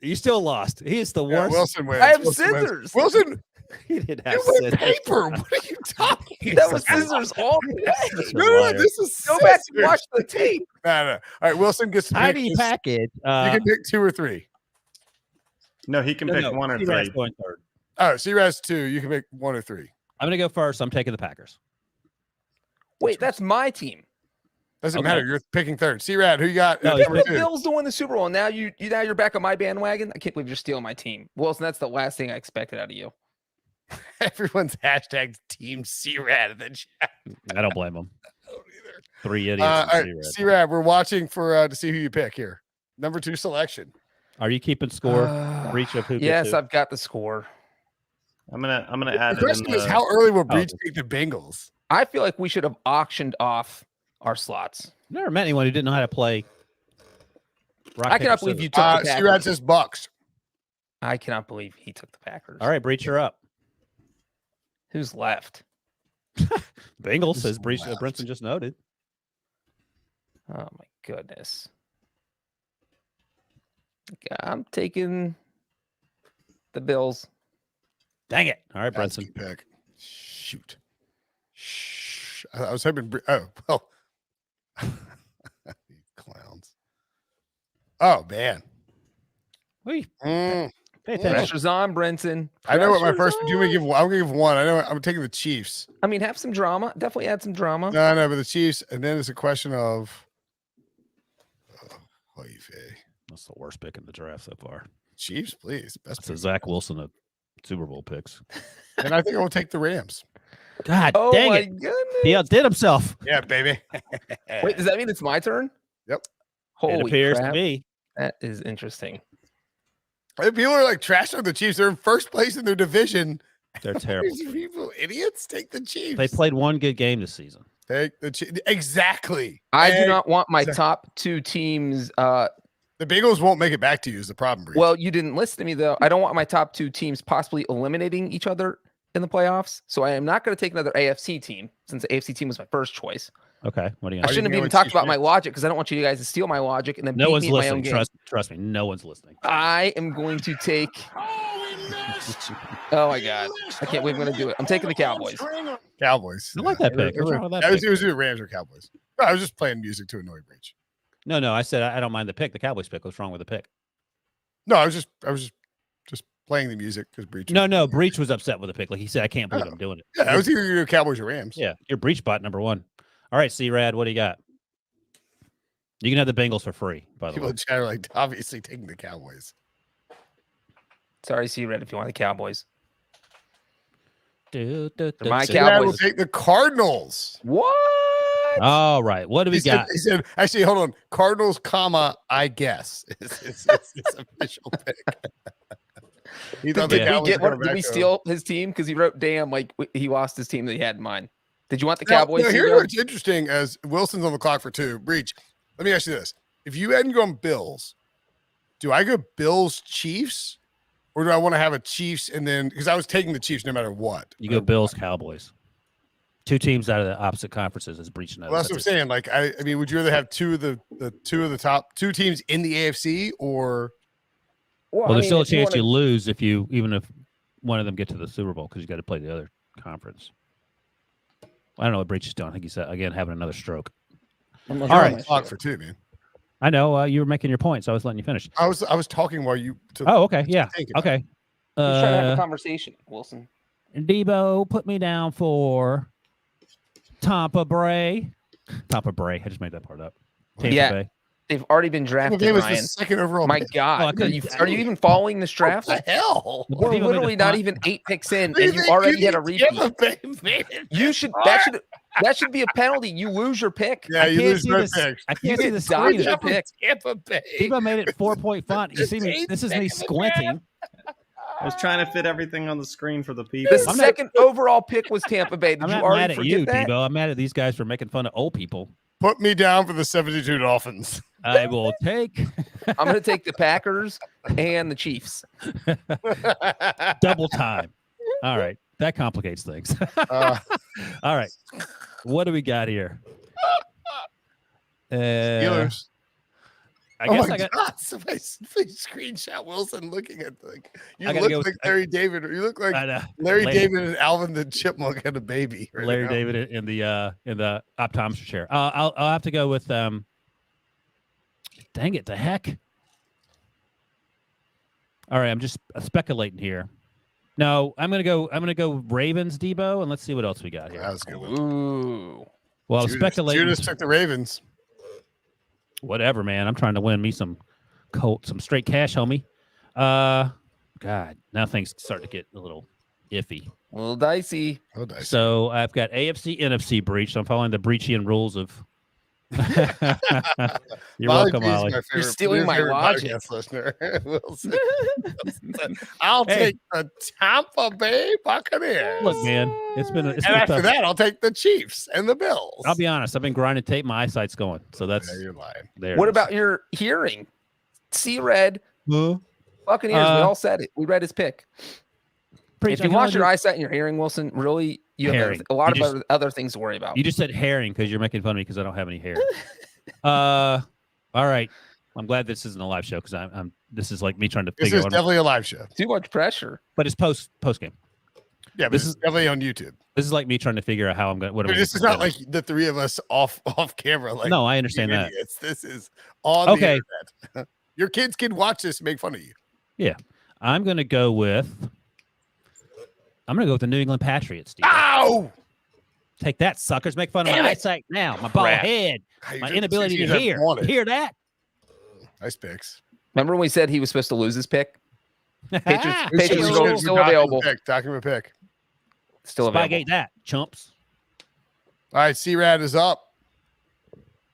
S2: You still lost. He is the
S1: Yeah,
S2: worst.
S1: Wilson wins.
S3: I have
S1: Wilson wins.
S3: scissors.
S1: Wilson,
S2: He didn't have
S1: you went
S2: scissors.
S1: paper. What are you talking
S3: That
S1: about?
S3: was scissors all the way.
S2: Such a
S1: No,
S2: liar.
S1: this is
S3: Go back and
S1: scissors.
S3: watch the tape.
S1: No. All right, Wilson gets to pick.
S2: Tiny
S1: this-
S2: package.
S1: You can pick 2 or 3.
S5: No, he can pick one or
S2: T-Rat's
S5: three.
S2: going third.
S1: Oh, C-Raz 2. You can pick 1 or 3.
S2: I'm gonna go first. I'm taking the Packers.
S3: Wait, that's my team.
S1: Doesn't
S2: Okay.
S1: matter. You're picking third. C-Rad, who you got?
S2: No,
S1: at
S2: he's
S1: number
S3: The
S1: 2?
S3: Bills to win the Super Bowl. Now you're back on my bandwagon. I can't believe you're stealing my team, Wilson. That's the last thing I expected out of you.
S1: Everyone's hashtag Team C-Rad in the chat.
S2: I don't blame him.
S1: I don't either.
S2: 3 idiots.
S1: All
S2: in
S1: right,
S2: C-Red.
S1: C-Rad, we're watching for to see who you pick here. Number 2 selection.
S2: Are you keeping score? Breach of who?
S3: Yes,
S2: gets who?
S3: I've got the score.
S5: I'm gonna
S1: The
S5: add it in
S1: question is,
S5: the-
S1: how early will
S2: Oh.
S1: Breach take the Bengals?
S3: I feel like we should have auctioned off our slots.
S2: Never met anyone who didn't know how to play. Rock,
S3: I
S2: paper,
S3: cannot believe
S2: scissors.
S3: you took the
S1: C-Rad
S3: Packers.
S1: says Bucks.
S3: I cannot believe he took the Packers.
S2: All right, Breach, you're up.
S3: Who's left?
S2: Bengals
S1: Who's
S2: says Breach.
S1: left?
S2: Brinson just noted.
S3: Oh my goodness. Okay, I'm taking the Bills.
S2: Dang it! All right,
S1: That's a
S2: Brinson.
S1: good pick. Shoot. I was hoping. Oh, well. You clowns. Oh, man.
S2: Wait,
S1: Mm,
S2: pay attention.
S3: Pressure's on, Brenton.
S1: I know what my
S3: Pressure's
S1: first. Do you want me to
S3: on.
S1: give? I'm gonna give 1. I know. I'm taking the Chiefs.
S3: I mean, have some drama. Definitely add some drama.
S1: No, but the Chiefs, and then it's a question of. Oy vey.
S2: That's the worst pick in the draft so far.
S1: Chiefs, please. Best
S2: That's a
S1: pick.
S2: Zach Wilson of Super Bowl picks.
S1: And I think I will take the Rams.
S2: God
S3: Oh
S2: dang
S3: my
S2: it!
S3: goodness.
S2: He outdid himself.
S1: Yeah, baby.
S3: Wait, does that mean it's my turn?
S1: Yep.
S3: Holy
S2: It appears
S3: crap.
S2: to be.
S3: That is interesting.
S1: And people are like trashing the Chiefs. They're in first place in their division.
S2: They're terrible.
S1: These people, idiots, take the Chiefs.
S2: They played one good game this season.
S1: Take the Chiefs. Exactly.
S3: I do
S1: Hey,
S3: not want my
S1: Exactly.
S3: top 2 teams.
S1: The Bengals won't make it back to you. Is the problem? Breach.
S3: Well, you didn't listen to me though. I don't want my top 2 teams possibly eliminating each other in the playoffs. So I am not going to take another AFC team since the AFC team was my first choice.
S2: Okay, what are you
S3: I
S1: Why
S2: gonna do?
S3: shouldn't have
S1: go
S3: even
S1: with
S3: talked
S1: Chiefs
S3: about my
S1: Rams?
S3: logic because I don't want you guys to steal my logic and then
S2: No
S3: beat
S2: one's
S3: me in my own
S2: listening.
S3: game.
S2: Trust me. No one's listening.
S3: I am going to take. Oh my god! I can't believe I'm going to do it. I'm taking the Cowboys.
S1: Cowboys.
S2: I like that pick. What's wrong with that
S1: I was,
S2: pick?
S1: it was either Rams or Cowboys. No, I was just playing music to annoy Breach.
S2: No. I said I don't mind the pick. The Cowboys pick. What's wrong with the pick?
S1: No, I was just playing the music because Breach.
S2: No. Breach was upset with the pick. Like he said, I can't believe I'm doing it.
S1: Yeah, I was either gonna do Cowboys or Rams.
S2: Yeah, you're Breach bot number 1. All right, C-Rad, what do you got? You can have the Bengals for free, by the
S1: People
S2: way.
S1: in chat are like obviously taking the Cowboys.
S3: Sorry, C-Red, if you want the Cowboys.
S2: C-Rad
S3: My
S1: C-Rad will
S3: Cowboys.
S1: take the Cardinals.
S3: What?
S2: All right, what do we
S1: He said,
S2: got?
S1: he said, actually, hold on. Cardinals, comma, I guess. It's his official pick. He thought the
S3: Did we
S1: Cowboys
S3: get
S1: were
S3: one?
S1: coming
S3: Did we
S1: back to him.
S3: steal his team? Because he wrote, "Damn, like he lost his team that he had in mind." Did you want the
S1: Now-
S3: Cowboys?
S1: now, here's
S3: C-Red?
S1: what's interesting as Wilson's on the clock for 2. Breach. Let me ask you this. If you hadn't gone Bills, do I go Bills Chiefs? Or do I want to have a Chiefs and then because I was taking the Chiefs no matter what.
S2: You go Bills, Cowboys. 2 teams out of the opposite conferences is Breach knows.
S1: Well, that's what I'm saying. Like I mean, would you rather have two of the top 2 teams in the AFC or
S2: Well, there's still a chance you lose even if one of them get to the Super Bowl because you got to play the other conference. I don't know what Breach is doing. I think he's again having another stroke.
S3: All
S1: You're
S2: right.
S1: on the clock for 2, man?
S2: I know you were making your point, so I was letting you finish.
S1: I was talking while you took
S2: Oh, okay, yeah,
S1: think about
S2: okay.
S3: We're trying to have a conversation, Wilson.
S2: Debo, put me down for Tampa Bay. Tampa Bay. I just made that part up. Tampa
S3: Yeah.
S2: Bay.
S3: They've already been
S1: Well,
S3: drafted,
S1: game was the
S3: Ryan.
S1: second overall.
S3: My
S1: pick.
S3: God,
S2: I
S3: are
S2: couldn't
S3: you,
S2: tell
S3: are you even following this draft?
S1: What the hell?
S2: Debo
S3: We're
S2: made
S3: literally
S2: a
S3: not
S2: con-
S3: even 8 picks in,
S1: What do
S3: and you
S1: think
S3: already had a
S1: think
S3: repeat.
S1: Tampa Bay made it
S3: You should that should be a penalty. You lose your pick.
S1: Yeah,
S2: I
S1: you
S2: can't
S1: lose
S2: see
S1: both
S2: this.
S1: picks.
S2: I can't see the
S3: get dodged
S2: screen.
S3: up. pick.
S1: Tampa Bay.
S2: Debo made it 4-point font. You see me?
S1: It's
S2: This is me squinting.
S5: I was trying to fit everything on the screen for the people.
S3: The
S2: I'm not-
S3: second overall pick was Tampa Bay. Did
S2: I'm
S3: you
S2: not
S3: already
S2: mad at
S3: forget
S2: you,
S3: that?
S2: Debo. I'm mad at these guys for making fun of old people.
S1: Put me down for the 72 Dolphins.
S2: I will take
S3: I'm going to take the Packers and the Chiefs.
S2: double time. All right. That complicates things.
S1: Uh,
S2: All right. What do we got here?
S1: Steelers.
S2: I
S1: Oh
S2: guess
S1: my
S2: I got.
S1: God! Somebody screenshot Wilson looking at like you
S2: I gotta
S1: look
S2: go with-
S1: like Larry David. You look like
S2: I know.
S1: Larry David and Alvin the Chipmunk had a baby. Right
S2: Larry
S1: now.
S2: David in the optometrist chair. I'll have to go with dang it, the heck. All right, I'm just speculating here. No, I'm gonna go Ravens, Debo, and let's see what else we got here.
S1: That was a good. One.
S3: Ooh.
S2: Well, I'm
S1: Judas,
S2: speculating.
S1: Judas took the Ravens.
S2: Whatever, man. I'm trying to win me some straight cash, homie. God, now things start to get a little iffy.
S3: A little dicey.
S1: Oh, nice.
S2: So I've got AFC, NFC breach. So I'm following the breachian rules of. You're welcome,
S1: Molly G's
S2: Ollie.
S1: my favorite-
S3: stealing my
S1: favorite
S3: logic.
S1: podcast listener. Wilson. I'll
S2: Hey.
S1: take the Tampa Bay Buccaneers.
S2: Look, man, it's been
S1: and
S2: tough.
S1: after that, I'll take the Chiefs and the Bills.
S2: I'll be honest. I've been grinding tape. My eyesight's going. So that's
S1: Yeah, you're lying.
S2: there.
S3: What
S2: it is.
S3: about your hearing? See red. Buccaneers. We all said it. We read his pick.
S2: Preach,
S3: If
S2: I
S3: you
S2: can
S3: watch
S2: only
S3: your
S2: do-
S3: eyesight and your hearing, Wilson, really, you have
S2: Herring.
S3: a lot
S2: You
S3: of
S2: just-
S3: other things to worry about.
S2: You just said herring because you're making fun of me because I don't have any hair. All right. I'm glad this isn't a live show because I'm. This is like me trying to
S1: This
S2: figure
S1: is
S2: out.
S1: definitely a live show.
S3: Too much pressure.
S2: But it's post game.
S1: Yeah, but
S2: This
S1: this
S2: is-
S1: is definitely on YouTube.
S2: This is like me trying to figure out how I'm going. What am I
S1: This
S2: gonna
S1: is not
S2: present.
S1: like the three of us off camera. Like
S2: No, I understand that.
S1: idiots. This is on
S2: Okay.
S1: the internet. Your kids can watch this and make fun of you.
S2: I'm going to go with. I'm going to go with the New England Patriots. Steve.
S1: Ow!
S2: Take that, suckers! Make fun of
S3: Damn
S2: my
S3: it.
S2: eyesight now. My bald
S3: Crap.
S2: head. My inability to hear. Hear that?
S1: Nice picks.
S3: Remember when we said he was supposed to lose his pick? Patriots
S1: This
S3: still-
S1: is
S3: still
S1: document
S3: available.
S1: Pick, document pick.
S3: Still available.
S2: Spygate that, chumps.
S1: All right, C-Rad is up.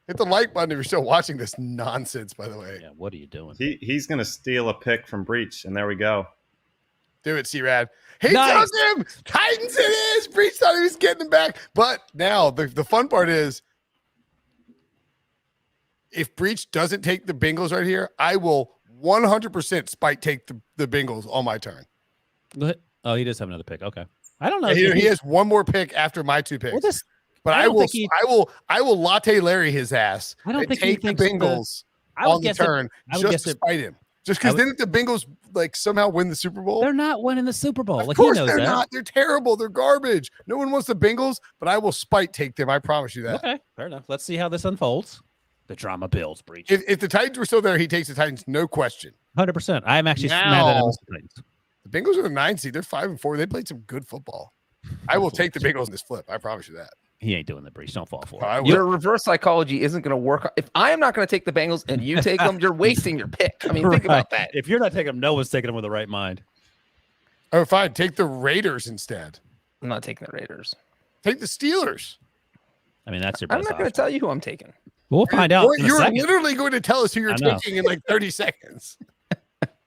S1: Hit the like button if you're still watching this nonsense, by the way.
S2: Yeah, what are you doing?
S5: He's going to steal a pick from Breach, and there we go.
S1: Do it, C-Rad. He
S2: Nice.
S1: took him. Titans it is. Breach thought he was getting him back. But now the fun part is if Breach doesn't take the Bengals right here, I will 100% spike take the Bengals on my turn.
S2: What? Oh, he does have another pick. Okay. I don't know.
S1: He has one more pick after my two picks.
S2: Well, this,
S1: but
S2: I
S1: I
S2: don't
S1: will
S2: think he-
S1: I will latte Larry his ass.
S2: I don't
S1: and
S2: think he
S1: take the
S2: thinks
S1: Bengals
S2: I would
S1: on the
S2: guess it-
S1: turn
S2: I would
S1: just
S2: guess
S1: to
S2: it-
S1: spite him. Just
S2: I
S1: because
S2: would-
S1: then if the Bengals like somehow win the Super Bowl,
S2: they're not winning the Super Bowl.
S1: of
S2: Like he
S1: course
S2: knows
S1: they're
S2: that.
S1: not. They're terrible. They're garbage. No one wants the Bengals, but I will spite take them. I promise you that.
S2: Okay, fair enough. Let's see how this unfolds. The drama builds, Breach.
S1: If the Titans were still there, he takes the Titans, no question.
S2: 100%. I'm actually mad that I
S1: Now-
S2: missed the Titans.
S1: The Bengals are the 9 seed. They're 5-4. They played some good football. I will take the Bengals in this flip. I promise you that.
S2: He ain't doing the Breach. Don't fall for
S1: I
S2: it.
S1: will.
S3: Your reverse psychology isn't going to work. If I am not going to take the Bengals and you take them, you're wasting your pick. I mean, think about that.
S2: If you're not taking them, no one's taking them with the right mind.
S1: Oh, fine. Take the Raiders instead.
S3: I'm not taking the Raiders.
S1: Take the Steelers.
S2: I mean, that's your
S3: I'm
S2: best
S3: not going to
S2: option.
S3: tell you who I'm taking.
S2: We'll find out. in a
S1: You're
S2: second.
S1: literally going to tell us who you're
S2: I know.
S1: taking in like 30 seconds.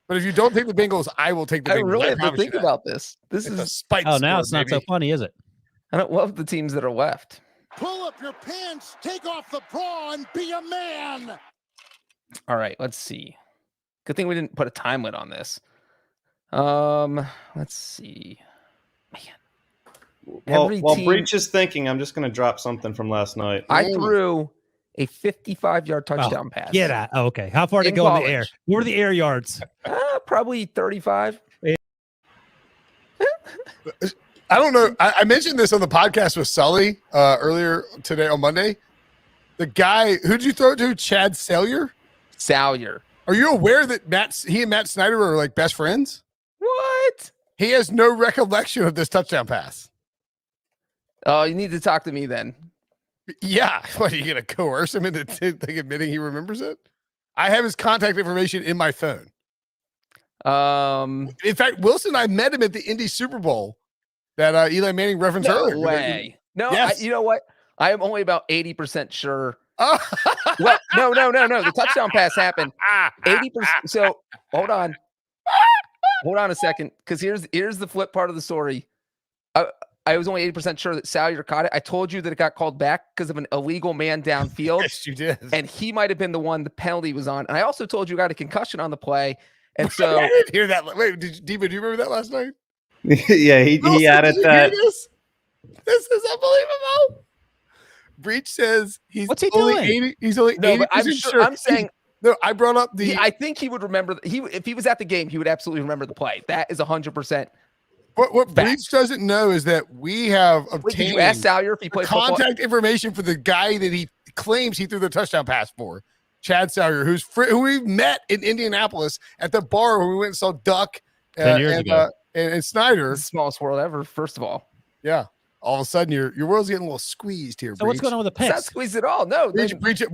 S1: But if you don't take the Bengals, I will take the
S3: I
S1: Bengals.
S3: really have to
S1: promise you
S3: think
S1: that.
S3: about this. This
S1: It's a
S3: is.
S1: spike.
S2: Oh, now
S1: score,
S2: it's not so
S1: baby.
S2: funny, is it?
S3: I don't love the teams that are left.
S4: Pull up your pants, take off the bra, and be a man.
S3: All right, let's see. Good thing we didn't put a time limit on this. Let's see. Man,
S5: While
S3: every team-
S5: Breach is thinking, I'm just going to drop something from last night.
S3: I threw a 55-yard touchdown pass.
S2: Get out. Oh, okay. How far did it
S3: In
S2: go in the air?
S3: college.
S2: What were the air yards?
S3: Probably 35.
S1: I don't know. I mentioned this on the podcast with Sully earlier today on Monday. The guy, who'd you throw it to? Chad Salyer?
S3: Salyer.
S1: Are you aware that he and Matt Snyder are like best friends?
S3: What?
S1: He has no recollection of this touchdown pass.
S3: Oh, you need to talk to me then.
S1: Yeah. What, are you going to coerce him into like, admitting he remembers it? I have his contact information in my phone. In fact, Wilson and I met him at the Indy Super Bowl that Eli Manning referenced
S3: No
S1: earlier.
S3: way. No,
S1: Yes.
S3: you know what? I am only about 80% sure.
S1: Oh.
S3: Well, no. The touchdown pass happened. 80%. So hold on. Hold on a second. Because here's the flip part of the story. I was only 80% sure that Salyer caught it. I told you that it got called back because of an illegal man downfield.
S1: Yes, you did.
S3: And he might have been the one the penalty was on. And I also told you got a concussion on the play. And so
S1: I didn't hear that. Wait, Diva, do you remember that last night?
S5: Yeah, he
S1: Wilson,
S5: added
S1: did you hear
S5: that.
S1: This? This is unbelievable. Breach says he's
S2: What's he
S1: only
S2: doing?
S1: 80. He's only
S3: no,
S1: 80%
S3: but I'm
S1: sure.
S3: I'm saying
S1: No, I brought up the.
S3: I think he would remember. If he was at the game, he would absolutely remember the play. That is 100%.
S1: What
S3: fact.
S1: Breach doesn't know is that we have
S3: Wait, did
S1: obtained
S3: you ask Salyer if he played football?
S1: contact information for the guy that he claims he threw the touchdown pass for, Chad Salyer, who we met in Indianapolis at the bar when we went and saw Duck
S2: 10 years ago.
S1: And Snyder.
S3: The smallest world ever. First of all,
S1: Yeah. All of a sudden, your world's getting a little squeezed here.
S2: So what's going on with the
S3: it's not
S2: picks?
S3: squeezed at all. No,
S1: Breach is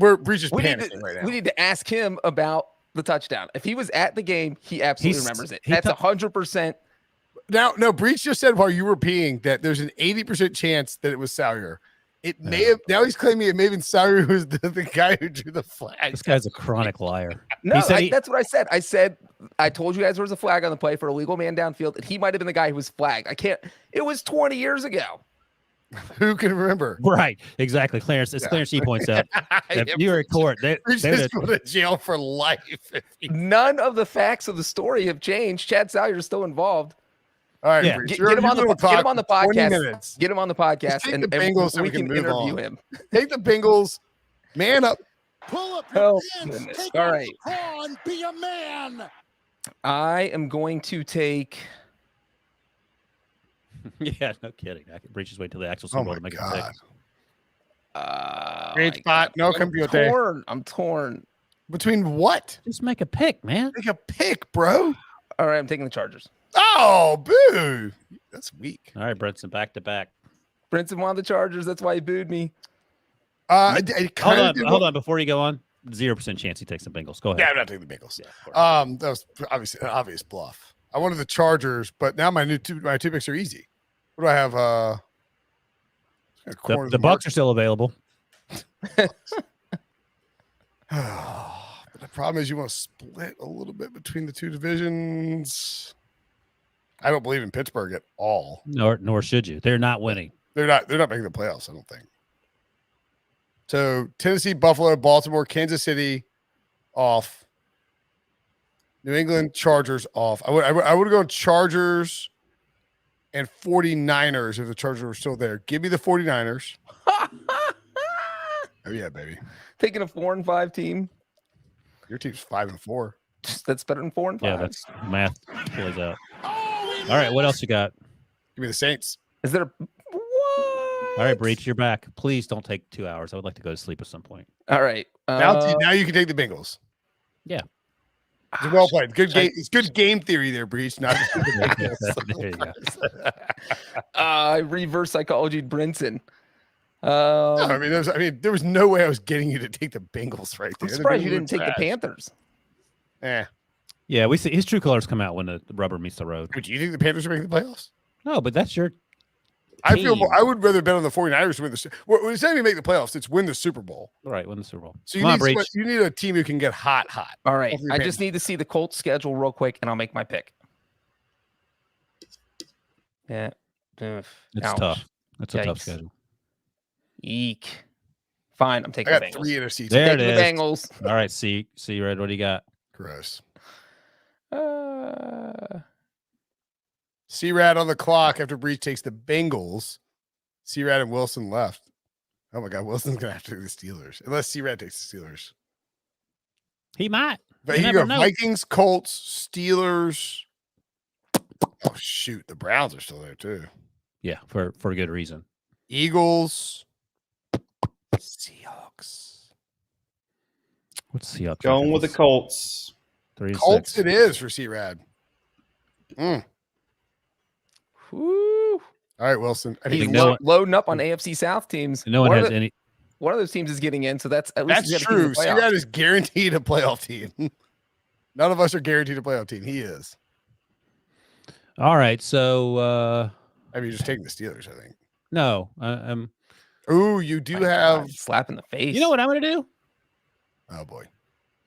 S3: we need,
S1: panicking right now.
S3: we need to ask him about the touchdown. If he was at the game, he absolutely remembers it. That's 100%.
S1: Now, no, Breach just said while you were peeing that there's an 80% chance that it was Salyer. It may have. Now he's claiming it may have been Salyer who was the guy who drew the flag.
S2: This guy's a chronic liar.
S3: No,
S2: said
S3: that's what I said. I told you guys there was a flag on the play for a legal man downfield, and he might have been the guy who was flagged. It was 20 years ago.
S1: Who can remember?
S2: Right. Exactly. Clarence, as Clarence G points out, if you're in court,
S1: Breach is going to jail for life.
S3: None of the facts of the story have changed. Chad Salyer is still involved.
S1: All right,
S2: Yeah.
S1: Breach,
S3: Get him on the podcast.
S1: Minutes.
S3: Get him on the podcast,
S1: take
S3: and
S1: the Bengals so
S3: we
S1: we can
S3: can
S1: move
S3: interview
S1: on.
S3: him.
S1: Take the Bengals, man up.
S4: Pull up your
S3: Oh,
S4: pants.
S3: goodness.
S4: Take
S3: All
S4: off
S3: right.
S4: the bra and be a man.
S3: I am going to take.
S2: Yeah, no kidding. I can Breach his way to the actual
S1: Oh
S2: Super Bowl
S1: my
S2: to make
S1: god!
S2: a
S1: Great
S3: my
S1: spot.
S3: God.
S1: No
S3: I'm
S1: computer.
S3: I'm torn.
S1: Between what?
S2: pick. Just make a pick, man.
S1: Make a pick, bro.
S3: All right, I'm taking the Chargers.
S1: Oh, boo! That's weak.
S2: All right, Brenton, back to back.
S3: Brinson wanted the Chargers. That's why he booed me.
S2: Hold on. Before you go on, 0% chance he takes the Bengals. Go ahead.
S1: Yeah, I'm not taking the Bengals.
S2: Yeah, of course.
S1: That was obviously an obvious bluff. I wanted the Chargers, but now my two picks are easy. What do I have?
S2: The Bucks are still available.
S1: But the problem is you want to split a little bit between the two divisions. I don't believe in Pittsburgh at all.
S2: Nor should you. They're not winning.
S1: They're not making the playoffs, I don't think. So Tennessee, Buffalo, Baltimore, Kansas City off. New England, Chargers off. I would go Chargers and 49ers if the Chargers were still there. Give me the 49ers. Oh yeah, baby.
S3: Taking a 4-5 team.
S1: Your team's 5-4.
S3: That's better than 4-5.
S2: Yeah, that's math plays out.
S4: Oh,
S2: All right, what else you got?
S1: Give me the Saints.
S3: Is there what?
S2: All right, Breach, you're back. Please don't take 2 hours. I would like to go to sleep at some point.
S3: All right.
S1: Now you can take the Bengals.
S2: Yeah.
S1: It's well played. Good game. It's good game theory there, Breach. Not
S2: There you go.
S3: Reverse psychology, Brinson.
S1: No, I mean, there was no way I was getting you to take the Bengals right
S3: I'm
S1: there.
S3: surprised you didn't take the Panthers.
S2: Yeah, we see his true colors come out when the rubber meets the road.
S1: Would you think the Panthers are making the playoffs?
S2: No, but that's your
S1: I feel
S2: team.
S1: I would rather bet on the 49ers to win the well, it's not even make the playoffs, it's win the Super Bowl.
S2: right. Win the Super Bowl.
S1: So
S2: Come on, Breach.
S1: you need a team who can get hot.
S3: All right.
S1: Over your
S3: I
S1: Panthers.
S3: just need to see the Colts schedule real quick, and I'll make my pick. Yeah.
S2: It's
S3: Ouch.
S2: tough. That's a tough
S3: Yikes.
S2: schedule.
S3: Eek. Fine. I'm
S1: I
S3: taking the
S1: got
S3: Bengals.
S1: 3 NFC.
S2: There
S3: Taking
S2: it
S3: the
S2: is.
S3: Bengals.
S2: All right, see, Red. What do you got?
S1: Gross.
S3: Uh,
S1: C-Rad on the clock after Breach takes the Bengals. C-Rad and Wilson left. Oh my God, Wilson's gonna have to take the Steelers unless C-Rad takes the Steelers.
S2: He might.
S1: But
S2: You
S1: you
S2: never
S1: go
S2: know.
S1: Vikings, Colts, Steelers. Oh shoot, the Browns are still there too.
S2: Yeah, for a good reason.
S1: Eagles, Seahawks.
S2: What's Seahawks?
S5: Going with the Colts.
S2: 3-6.
S1: Colts it is for C-Rad.
S3: whew.
S1: All right, Wilson. I
S3: He's
S1: think
S2: no one-
S3: loading up on AFC South teams.
S2: No one
S3: One
S2: has
S3: of the-
S2: any.
S3: One of those teams is getting in, so that's at least
S1: that's
S3: he's got a team in
S1: true.
S3: the playoffs.
S1: C-Rad is guaranteed a playoff team. None of us are guaranteed a playoff team. He is.
S2: All right, so
S1: I mean, you're just taking the Steelers, I think.
S2: no, I'm.
S1: Ooh, you do
S3: My
S1: have.
S3: God, slap in the face.
S2: You know what I'm going to do?
S1: Oh boy,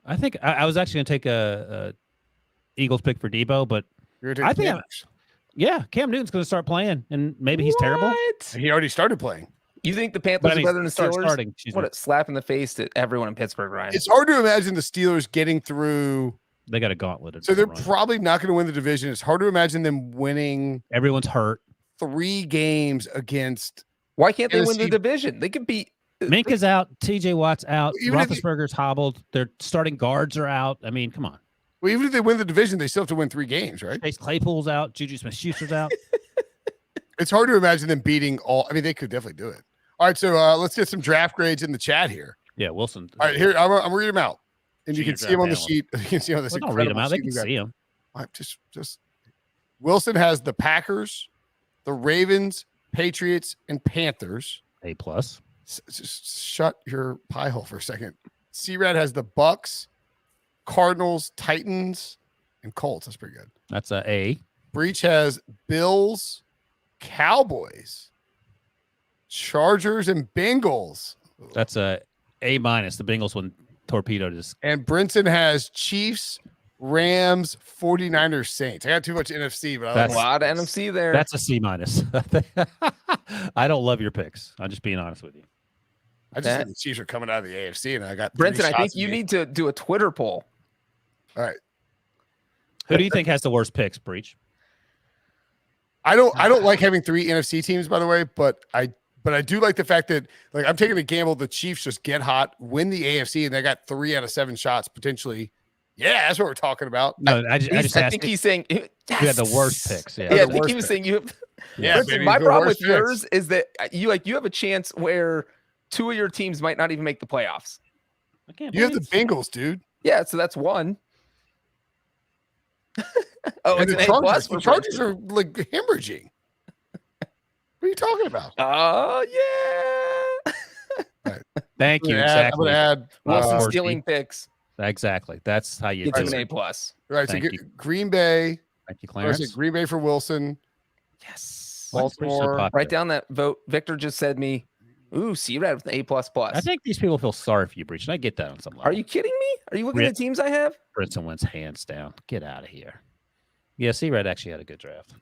S2: I think I was actually going to take a Eagles pick for Debo, but
S1: you're gonna
S2: I
S1: take the
S2: think
S1: Panthers.
S2: yeah, Cam Newton's going to start playing, and maybe he's terrible.
S3: What?
S1: And he already started playing.
S3: You think the Panthers
S2: But I
S3: are
S2: mean,
S3: better than the
S2: start
S3: Steelers?
S2: starting. Excuse me.
S3: What a slap in the face to everyone in Pittsburgh, Ryan.
S1: It's hard to imagine the Steelers getting through.
S2: They got a gauntlet.
S1: So they're
S2: run.
S1: probably not going to win the division. It's hard to imagine them winning
S2: Everyone's hurt.
S1: 3 games against.
S3: Why can't they win the
S1: Tennessee-
S3: division? They could beat
S2: Minka's out. TJ Watt's out.
S1: Even if they-
S2: Roethlisberger's hobbled. Their starting guards are out. I mean, come on.
S1: Well, even if they win the division, they still have to win 3 games, right?
S2: Chase Claypool's out. Juju Smith-Schuster's out.
S1: It's hard to imagine them beating all. I mean, they could definitely do it. All right, so let's get some draft grades in the chat here.
S2: Yeah, Wilson.
S1: All right, here I'm reading them out, and you
S2: Senior
S1: can see them on the
S2: draft
S1: sheet. You can see on this.
S2: Well, don't read them
S1: incredible
S2: out. They
S1: sheet
S2: can
S1: we got.
S2: see them.
S1: All right, just Wilson has the Packers, the Ravens, Patriots, and Panthers.
S2: A+.
S1: Just shut your pie hole for a second. C-Rad has the Bucks, Cardinals, Titans, and Colts. That's pretty good.
S2: That's a A.
S1: Breach has Bills, Cowboys, Chargers, and Bengals.
S2: That's a A-. The Bengals one torpedoed us.
S1: And Brinson has Chiefs, Rams, 49ers, Saints. I got too much NFC, but I
S3: A
S2: That's-
S3: lot of NFC there.
S2: That's a C-. I don't love your picks. I'm just being honest with you.
S1: I just think the Chiefs are coming out of the AFC, and I got
S3: Brenton, I think
S1: shots
S3: you
S1: in
S3: need to do a Twitter poll.
S1: All right.
S2: Who do you think has the worst picks, Breach?
S1: I don't like having 3 NFC teams, by the way, but I do like the fact that like I'm taking a gamble the Chiefs just get hot, win the AFC, and they got 3 out of 7 shots potentially. Yeah, that's what we're talking about.
S2: No, I just
S3: I
S2: asked
S3: think
S2: you
S3: he's saying
S2: who had the worst
S3: Yes.
S2: picks. Yeah.
S3: Yeah, I
S1: the
S3: think he
S1: worst
S3: was saying you have.
S1: Yeah,
S3: Listen,
S1: baby,
S3: my
S1: the
S3: problem
S1: worst
S3: with
S1: picks.
S3: yours is that you have a chance where 2 of your teams might not even make the playoffs.
S2: I can't
S1: You have the
S2: believe-
S1: Bengals, dude.
S3: Yeah, so that's 1. Oh,
S1: And
S3: it's
S1: the
S3: an A plus.
S1: The Chargers are like hemorrhaging. What are you talking about?
S3: Oh yeah.
S2: Thank you.
S1: I'm
S2: Exactly.
S1: gonna add
S3: Wilson
S2: Horsey.
S3: stealing picks
S2: Exactly. That's how you
S3: gets
S2: do
S3: him an
S2: it.
S3: A plus.
S1: right. So
S2: Thank you.
S1: Green Bay.
S2: Thank you,
S1: I
S2: Clarence.
S1: said Green Bay for Wilson.
S3: Yes.
S2: Why is Breach so
S1: Baltimore.
S2: popular?
S3: Write down that vote. Victor just said me. Ooh, C-Rad with an A plus plus.
S2: I think these people feel sorry for you, Breach, and I get that on some level.
S3: Are you kidding me? Are you looking
S2: Rip.
S3: at the teams I have?
S2: Brinson wins hands down. Get out of here. Yeah, C-Red actually had a good draft.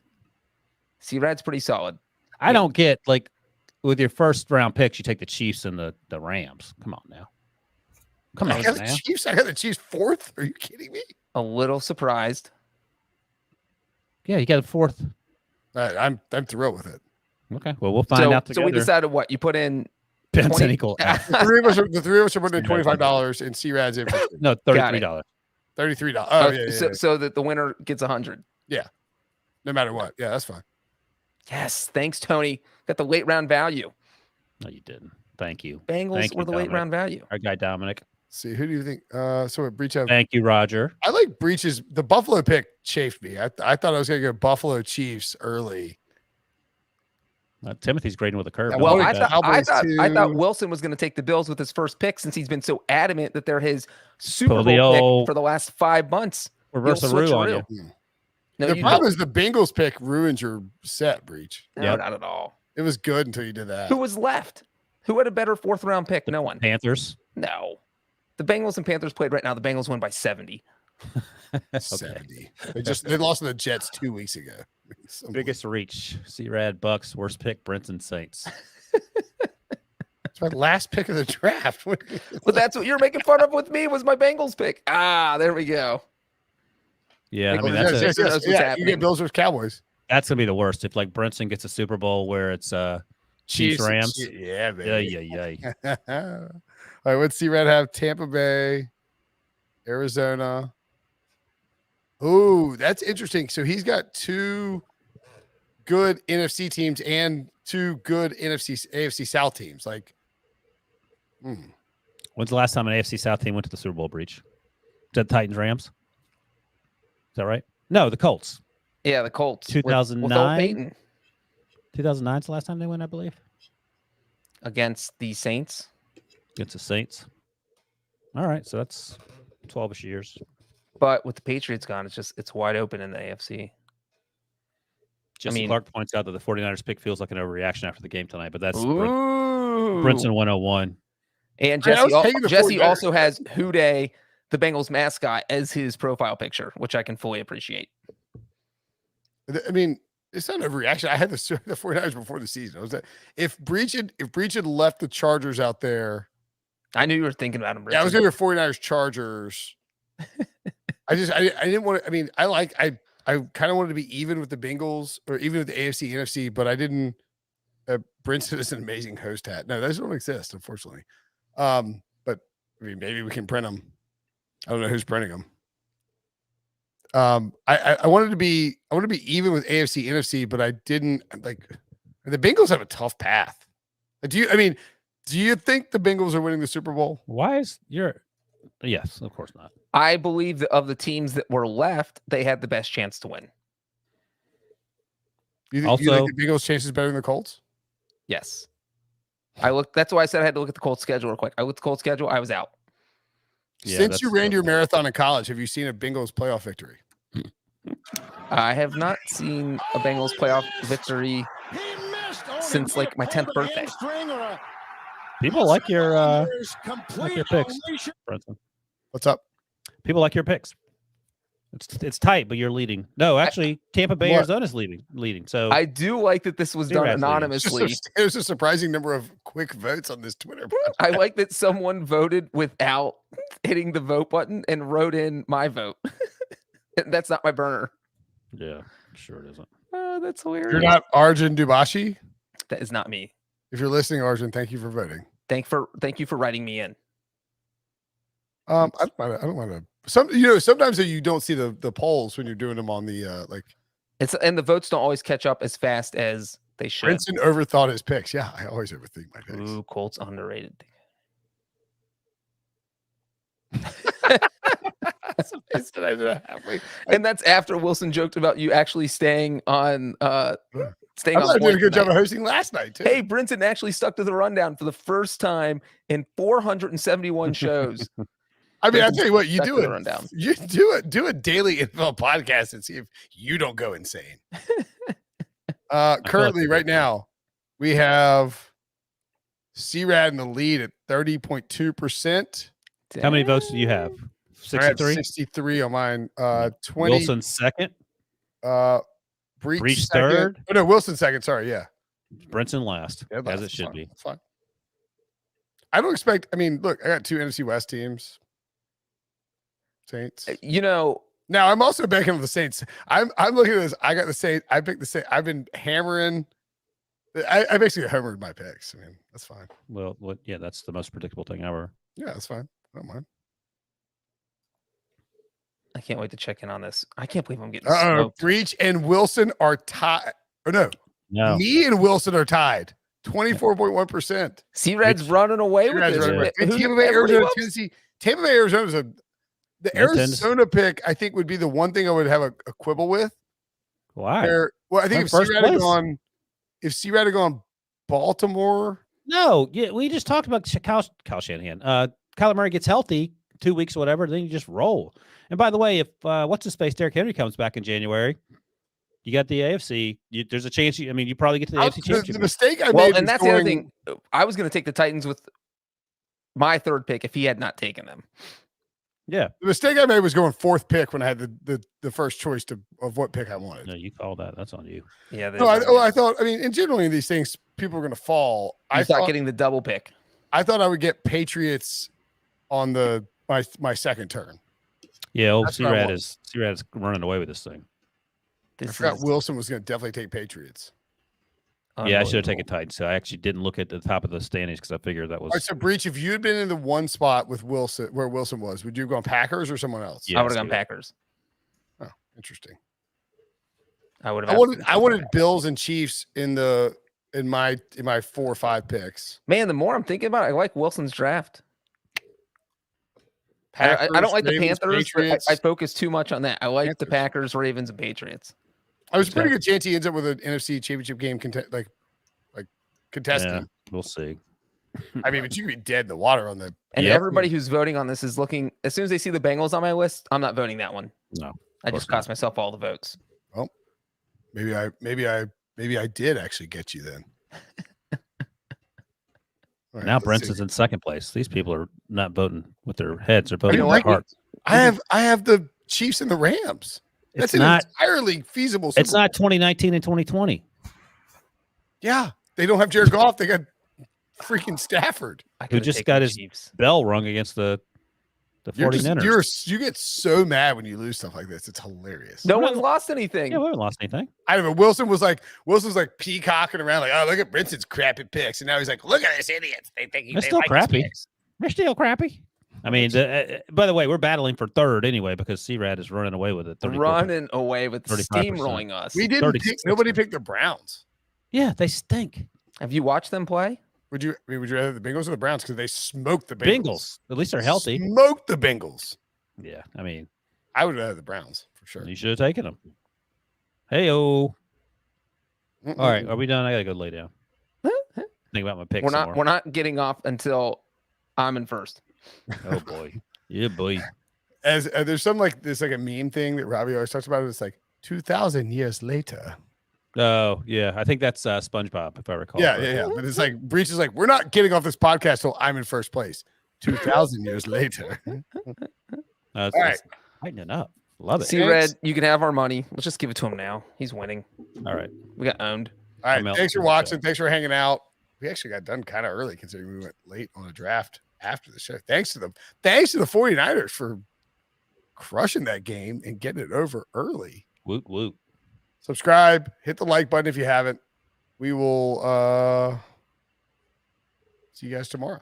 S3: C-Rad's pretty solid.
S2: I don't get like with your first round picks, you take the Chiefs and the Rams. Come on now. Come
S1: I
S2: on
S1: got the
S2: now.
S1: Chiefs. I got the Chiefs 4th. Are you kidding me?
S3: A little surprised.
S2: Yeah, you got a 4th.
S1: All right, I'm thrilled with it.
S2: Okay. Well, we'll find out
S3: So
S2: together.
S3: we decided what you put in.
S2: Benson
S3: 20
S2: equal.
S1: The three of us are putting in $25, and C-Rad's in for
S2: No, $33.
S1: $33. Oh yeah,
S3: so that the winner gets 100.
S1: no matter what. Yeah, that's fine.
S3: Yes, thanks, Tony. Got the late round value.
S2: No, you didn't. Thank you.
S3: Bengals
S2: Thank you,
S3: were the late
S2: Dominic.
S3: round value.
S2: Our guy Dominic.
S1: Let's see, who do you think? So at Breach have.
S2: Thank you, Roger.
S1: I like Breach's. The Buffalo pick chafed me. I thought I was gonna go Buffalo Chiefs early.
S2: Timothy's grading with a curve.
S1: Yeah,
S2: Don't
S3: Well,
S2: like
S3: I
S2: that.
S3: thought, I
S1: Cowboys
S3: thought
S1: too.
S3: Wilson was going to take the Bills with his first pick since he's been so adamant that they're his Super
S2: Pull
S3: Bowl
S2: the old
S3: pick for the last 5 months.
S2: reverse the rule on
S3: switcheroo.
S2: you.
S3: No,
S1: The
S3: you
S1: problem
S3: don't.
S1: is the Bengals pick ruins your set, Breach.
S3: No,
S2: Yep.
S3: not at all.
S1: It was good until you did that.
S3: Who was left? Who had a better 4th round pick? No one.
S2: Panthers.
S3: No. The Bengals and Panthers played right now. The Bengals win by 70.
S1: 70. They lost to the Jets 2 weeks ago. It's
S2: Biggest reach. C-Rad Bucks. Worst pick. Brinson Saints.
S1: It's my last pick of the draft.
S3: But that's what you're making fun of with me was my Bengals pick. Ah, there we go.
S2: Yeah, I mean
S1: Yes,
S2: that's
S1: yes,
S3: That's
S1: yes.
S3: what's
S1: Yeah, you
S3: happening.
S1: get Bills versus Cowboys.
S2: that's gonna be the worst if like Brinson gets a Super Bowl where it's Chiefs Rams.
S1: Yeah,
S2: Yeah,
S1: baby.
S2: yeah, yeah.
S1: All right, let's see. Red have Tampa Bay, Arizona. Ooh, that's interesting. So he's got 2 good NFC teams and 2 good AFC South teams. Like,
S2: When's the last time an AFC South team went to the Super Bowl, Breach? Is that Titans Rams? Is that right? No, the Colts.
S3: Yeah, the Colts. with- with old
S2: 2009?
S3: Peyton
S2: 2009 is the last time they went, I believe,
S3: against the Saints.
S2: against the Saints. All right, so that's 12ish years.
S3: But with the Patriots gone, it's wide open in the AFC.
S2: Jesse
S3: mean-
S2: Clark points out that the 49ers pick feels like an overreaction after the game tonight, but that's
S3: Ooh.
S2: Brinson 101.
S3: And
S1: I was
S3: Jesse,
S1: taking the
S3: Jesse
S1: 49ers.
S3: also has Houday, the Bengals mascot, as his profile picture, which I can fully appreciate.
S1: I mean, it's not a reaction. I had the 49ers before the season. I was like, if Breach had left the Chargers out there,
S3: I knew you were thinking about him.
S1: yeah, I was
S3: Brinson.
S1: going to 49ers Chargers. I didn't want to. I mean, I kind of wanted to be even with the Bengals or even with the AFC NFC, but I didn't. Brinson is an amazing host hat. No, those don't exist, unfortunately. But I mean, maybe we can print them. I don't know who's printing them. I wanted to be even with AFC, NFC, but I didn't like. The Bengals have a tough path. Do you think the Bengals are winning the Super Bowl?
S2: Why is your? Yes, of course not.
S3: I believe that of the teams that were left, they had the best chance to win.
S1: You think
S2: Also-
S1: the Bengals' chances better than the Colts?
S3: Yes. I looked. That's why I said I had to look at the Colts schedule real quick. I looked at the Colts schedule. I was out.
S2: Yeah,
S1: Since you
S2: that's
S1: ran
S2: tough.
S1: your marathon in college, have you seen a Bengals playoff victory?
S3: I have not seen a Bengals playoff victory
S4: He missed. Oh,
S3: since,
S4: he
S3: like, my
S4: put
S3: 10th
S4: the
S3: birthday.
S4: hamstring or a
S2: People like your
S4: Islanders complete
S2: picks.
S4: unleashing.
S2: Brinson.
S1: What's up?
S2: People like your picks. It's tight, but you're leading. No, actually, Tampa Bay,
S1: What?
S2: Arizona's leading. So
S3: I do like that this was done
S2: Congrats, lady.
S3: anonymously.
S1: There's a surprising number of quick votes on this Twitter.
S3: I like that someone voted without hitting the vote button and wrote in my vote. That's not my burner.
S2: yeah, sure it isn't.
S3: Oh, that's hilarious.
S1: You're not Arjun Dubashi.
S3: That is not me.
S1: If you're listening, Arjun, thank you for voting.
S3: Thank you for writing me in.
S1: I don't want to. Sometimes you don't see the polls when you're doing them on the like.
S3: And the votes don't always catch up as fast as they should.
S1: Brinson overthought his picks. Yeah, I always overthink my picks.
S3: Ooh, Colts underrated. And that's after Wilson joked about you actually staying on staying
S1: I
S3: on
S1: thought I did
S3: point
S1: a good job
S3: tonight.
S1: of hosting last night too.
S3: Hey, Brinson actually stuck to the rundown for the first time in 471 shows.
S1: I mean, I tell you what, you
S3: Back
S1: do
S3: to the
S1: it.
S3: rundown.
S1: You do a daily NFL podcast and see if you don't go insane. Currently,
S2: like
S1: right now, we have C-Rad in the lead at 30.2%.
S2: How many votes do you have?
S1: I have
S2: 63.
S1: 63 on mine. 20.
S2: Wilson second.
S1: Breach
S2: third.
S1: second. Oh no, Wilson second. Sorry, yeah.
S2: Brinson last,
S1: Yeah,
S2: as
S1: that's
S2: it should
S1: fine.
S2: be.
S1: That's fine. I don't expect. I mean, look, I got 2 NFC West teams. Saints.
S3: You know,
S1: Now I'm also banking on the Saints. I'm looking at this. I got the Saints. I picked the Saints. I've been hammering. I basically homered my picks. I mean, that's fine.
S2: Well, yeah, that's the most predictable thing ever.
S1: Yeah, that's fine. I don't mind.
S3: I can't wait to check in on this. I can't believe I'm getting
S1: Uh-oh.
S3: smoked.
S1: Breach and Wilson are tied. Or no,
S2: No,
S1: me and Wilson are tied. 24.1%.
S3: C-Rad's running away with
S1: Guys
S3: this.
S1: are right.
S3: Who-
S1: Tampa Bay,
S3: everybody
S1: Arizona,
S3: loves-
S1: Tennessee. Tampa Bay, Arizona is the
S2: Yeah, Tennessee.
S1: Arizona pick. I think would be the one thing I would have a quibble with.
S2: why?
S1: Well, I think
S2: They're
S1: if
S2: first
S1: C-Rad had
S2: place.
S1: gone, Baltimore.
S2: No, yeah, we just talked about Kyle Shanahan. Kyler Murray gets healthy 2 weeks, or whatever, then you just roll. And by the way, if what's his face, Derrick Henry comes back in January, you got the AFC. There's a chance. You probably get to the AFC
S1: The
S2: Championship.
S1: mistake I
S3: Well,
S1: made.
S3: and
S1: was
S3: that's the other
S1: going-
S3: thing. I was going to take the Titans with my third pick if he had not taken them.
S2: Yeah,
S1: The mistake I made was going 4th pick when I had the first choice of what pick I wanted.
S2: no, you call that. That's on you.
S3: Yeah,
S1: No, I thought. I mean, in generally these things, people are going to fall.
S3: I
S1: I
S3: thought
S1: thought
S3: getting the double pick.
S1: I would get Patriots on my second turn.
S2: Yeah, old
S1: That's what I
S2: C-Rad's running away with this thing.
S1: I
S3: This
S1: forgot
S3: is
S1: Wilson was going to definitely take Patriots.
S2: Yeah, I should have taken
S3: unbelievable.
S2: Titans. So I actually didn't look at the top of the standings because I figured that was.
S1: All right, so Breach, if you had been in the one spot with Wilson, where Wilson was, would you have gone Packers or someone else?
S2: Yeah,
S3: I would have
S2: let's
S3: gone
S2: do that.
S3: Packers.
S1: Oh, interesting.
S3: I would
S1: I
S3: have.
S1: wanted Bills and Chiefs in my 4 or 5 picks.
S3: Man, the more I'm thinking about it, I like Wilson's draft. I don't like the
S1: Ravens,
S3: Panthers,
S1: Patriots.
S3: but I focus too much on that. I like the
S1: Panthers.
S3: Packers, Ravens, and Patriots.
S1: I was a pretty good chance he ends up with an NFC Championship game contestant.
S2: Yeah, we'll see.
S1: I mean, but you could be dead in the water on the.
S3: And
S2: Yep.
S3: everybody who's voting on this is looking. As soon as they see the Bengals on my list, I'm not voting that one.
S2: No,
S3: I
S2: course
S3: just cost myself all the votes.
S1: Maybe I did actually get you then. All right,
S2: now
S1: let's see.
S2: Brinson's in second place. These people are not voting with their heads; they're voting
S1: You
S2: with
S1: like
S2: their hearts.
S1: I have the Chiefs and the Rams. That's
S2: It's not.
S1: an entirely feasible.
S2: It's
S1: Super
S2: not 2019 and 2020.
S1: Yeah, they don't have Jared Goff. They got freaking Stafford.
S3: I
S2: Who
S3: could've
S2: just
S3: taken
S2: got
S3: the
S2: his-
S3: Chiefs.
S2: Bell rung against the The
S1: You're
S2: 49ers.
S1: you get so mad when you lose stuff like this. It's hilarious.
S3: No
S2: We're
S3: one's
S2: not-
S3: lost anything.
S2: Yeah, we haven't lost anything.
S1: I don't know. Wilson's like peacocking around, like, oh, look at Brinson's crappy picks. And now he's like, look at this idiots. They think
S2: They're
S1: they
S2: still
S1: like his
S2: crappy.
S1: picks.
S2: They're still crappy. I mean, by the way, we're battling for third anyway because C-Rad is running away with it. 34%.
S3: Running away with
S2: 35%.
S3: steamrolling us.
S1: We didn't
S2: 36.
S1: nobody picked the Browns.
S2: Yeah, they stink.
S3: Have you watched them play?
S1: Would you rather the Bengals or the Browns? Because they smoked the Bengals.
S2: Bengals. At least they're healthy.
S1: Smoked the Bengals.
S2: Yeah, I mean,
S1: I would rather the Browns for sure.
S2: you should have taken them. Hey-oh. All right, are we done? I got to go lay down. Think about my picks some more.
S3: We're not getting off until I'm in first.
S2: Oh, boy. Yeah, boy.
S1: As there's some like this like a meme thing that Robbie always talks about. It's like 2,000 years later.
S2: Oh, yeah. I think that's SpongeBob, if I recall.
S1: Yeah,
S2: correctly.
S1: yeah. But it's like Breach is like, we're not getting off this podcast till I'm in first place. 2,000 years later.
S2: All
S1: right.
S2: Tightening up. Love it.
S3: See, Red, you can have our money. Let's just give it to him now. He's winning.
S2: All right.
S3: We got owned.
S1: All right.
S2: I'm out
S1: Thanks for
S2: for the
S1: watching. Thanks for hanging out. We actually got done kind of early considering we went late on a draft after the show. Thanks to the 49ers for crushing that game and getting it over early.
S2: Woot, woot.
S1: Subscribe, hit the like button if you haven't. We will see you guys tomorrow.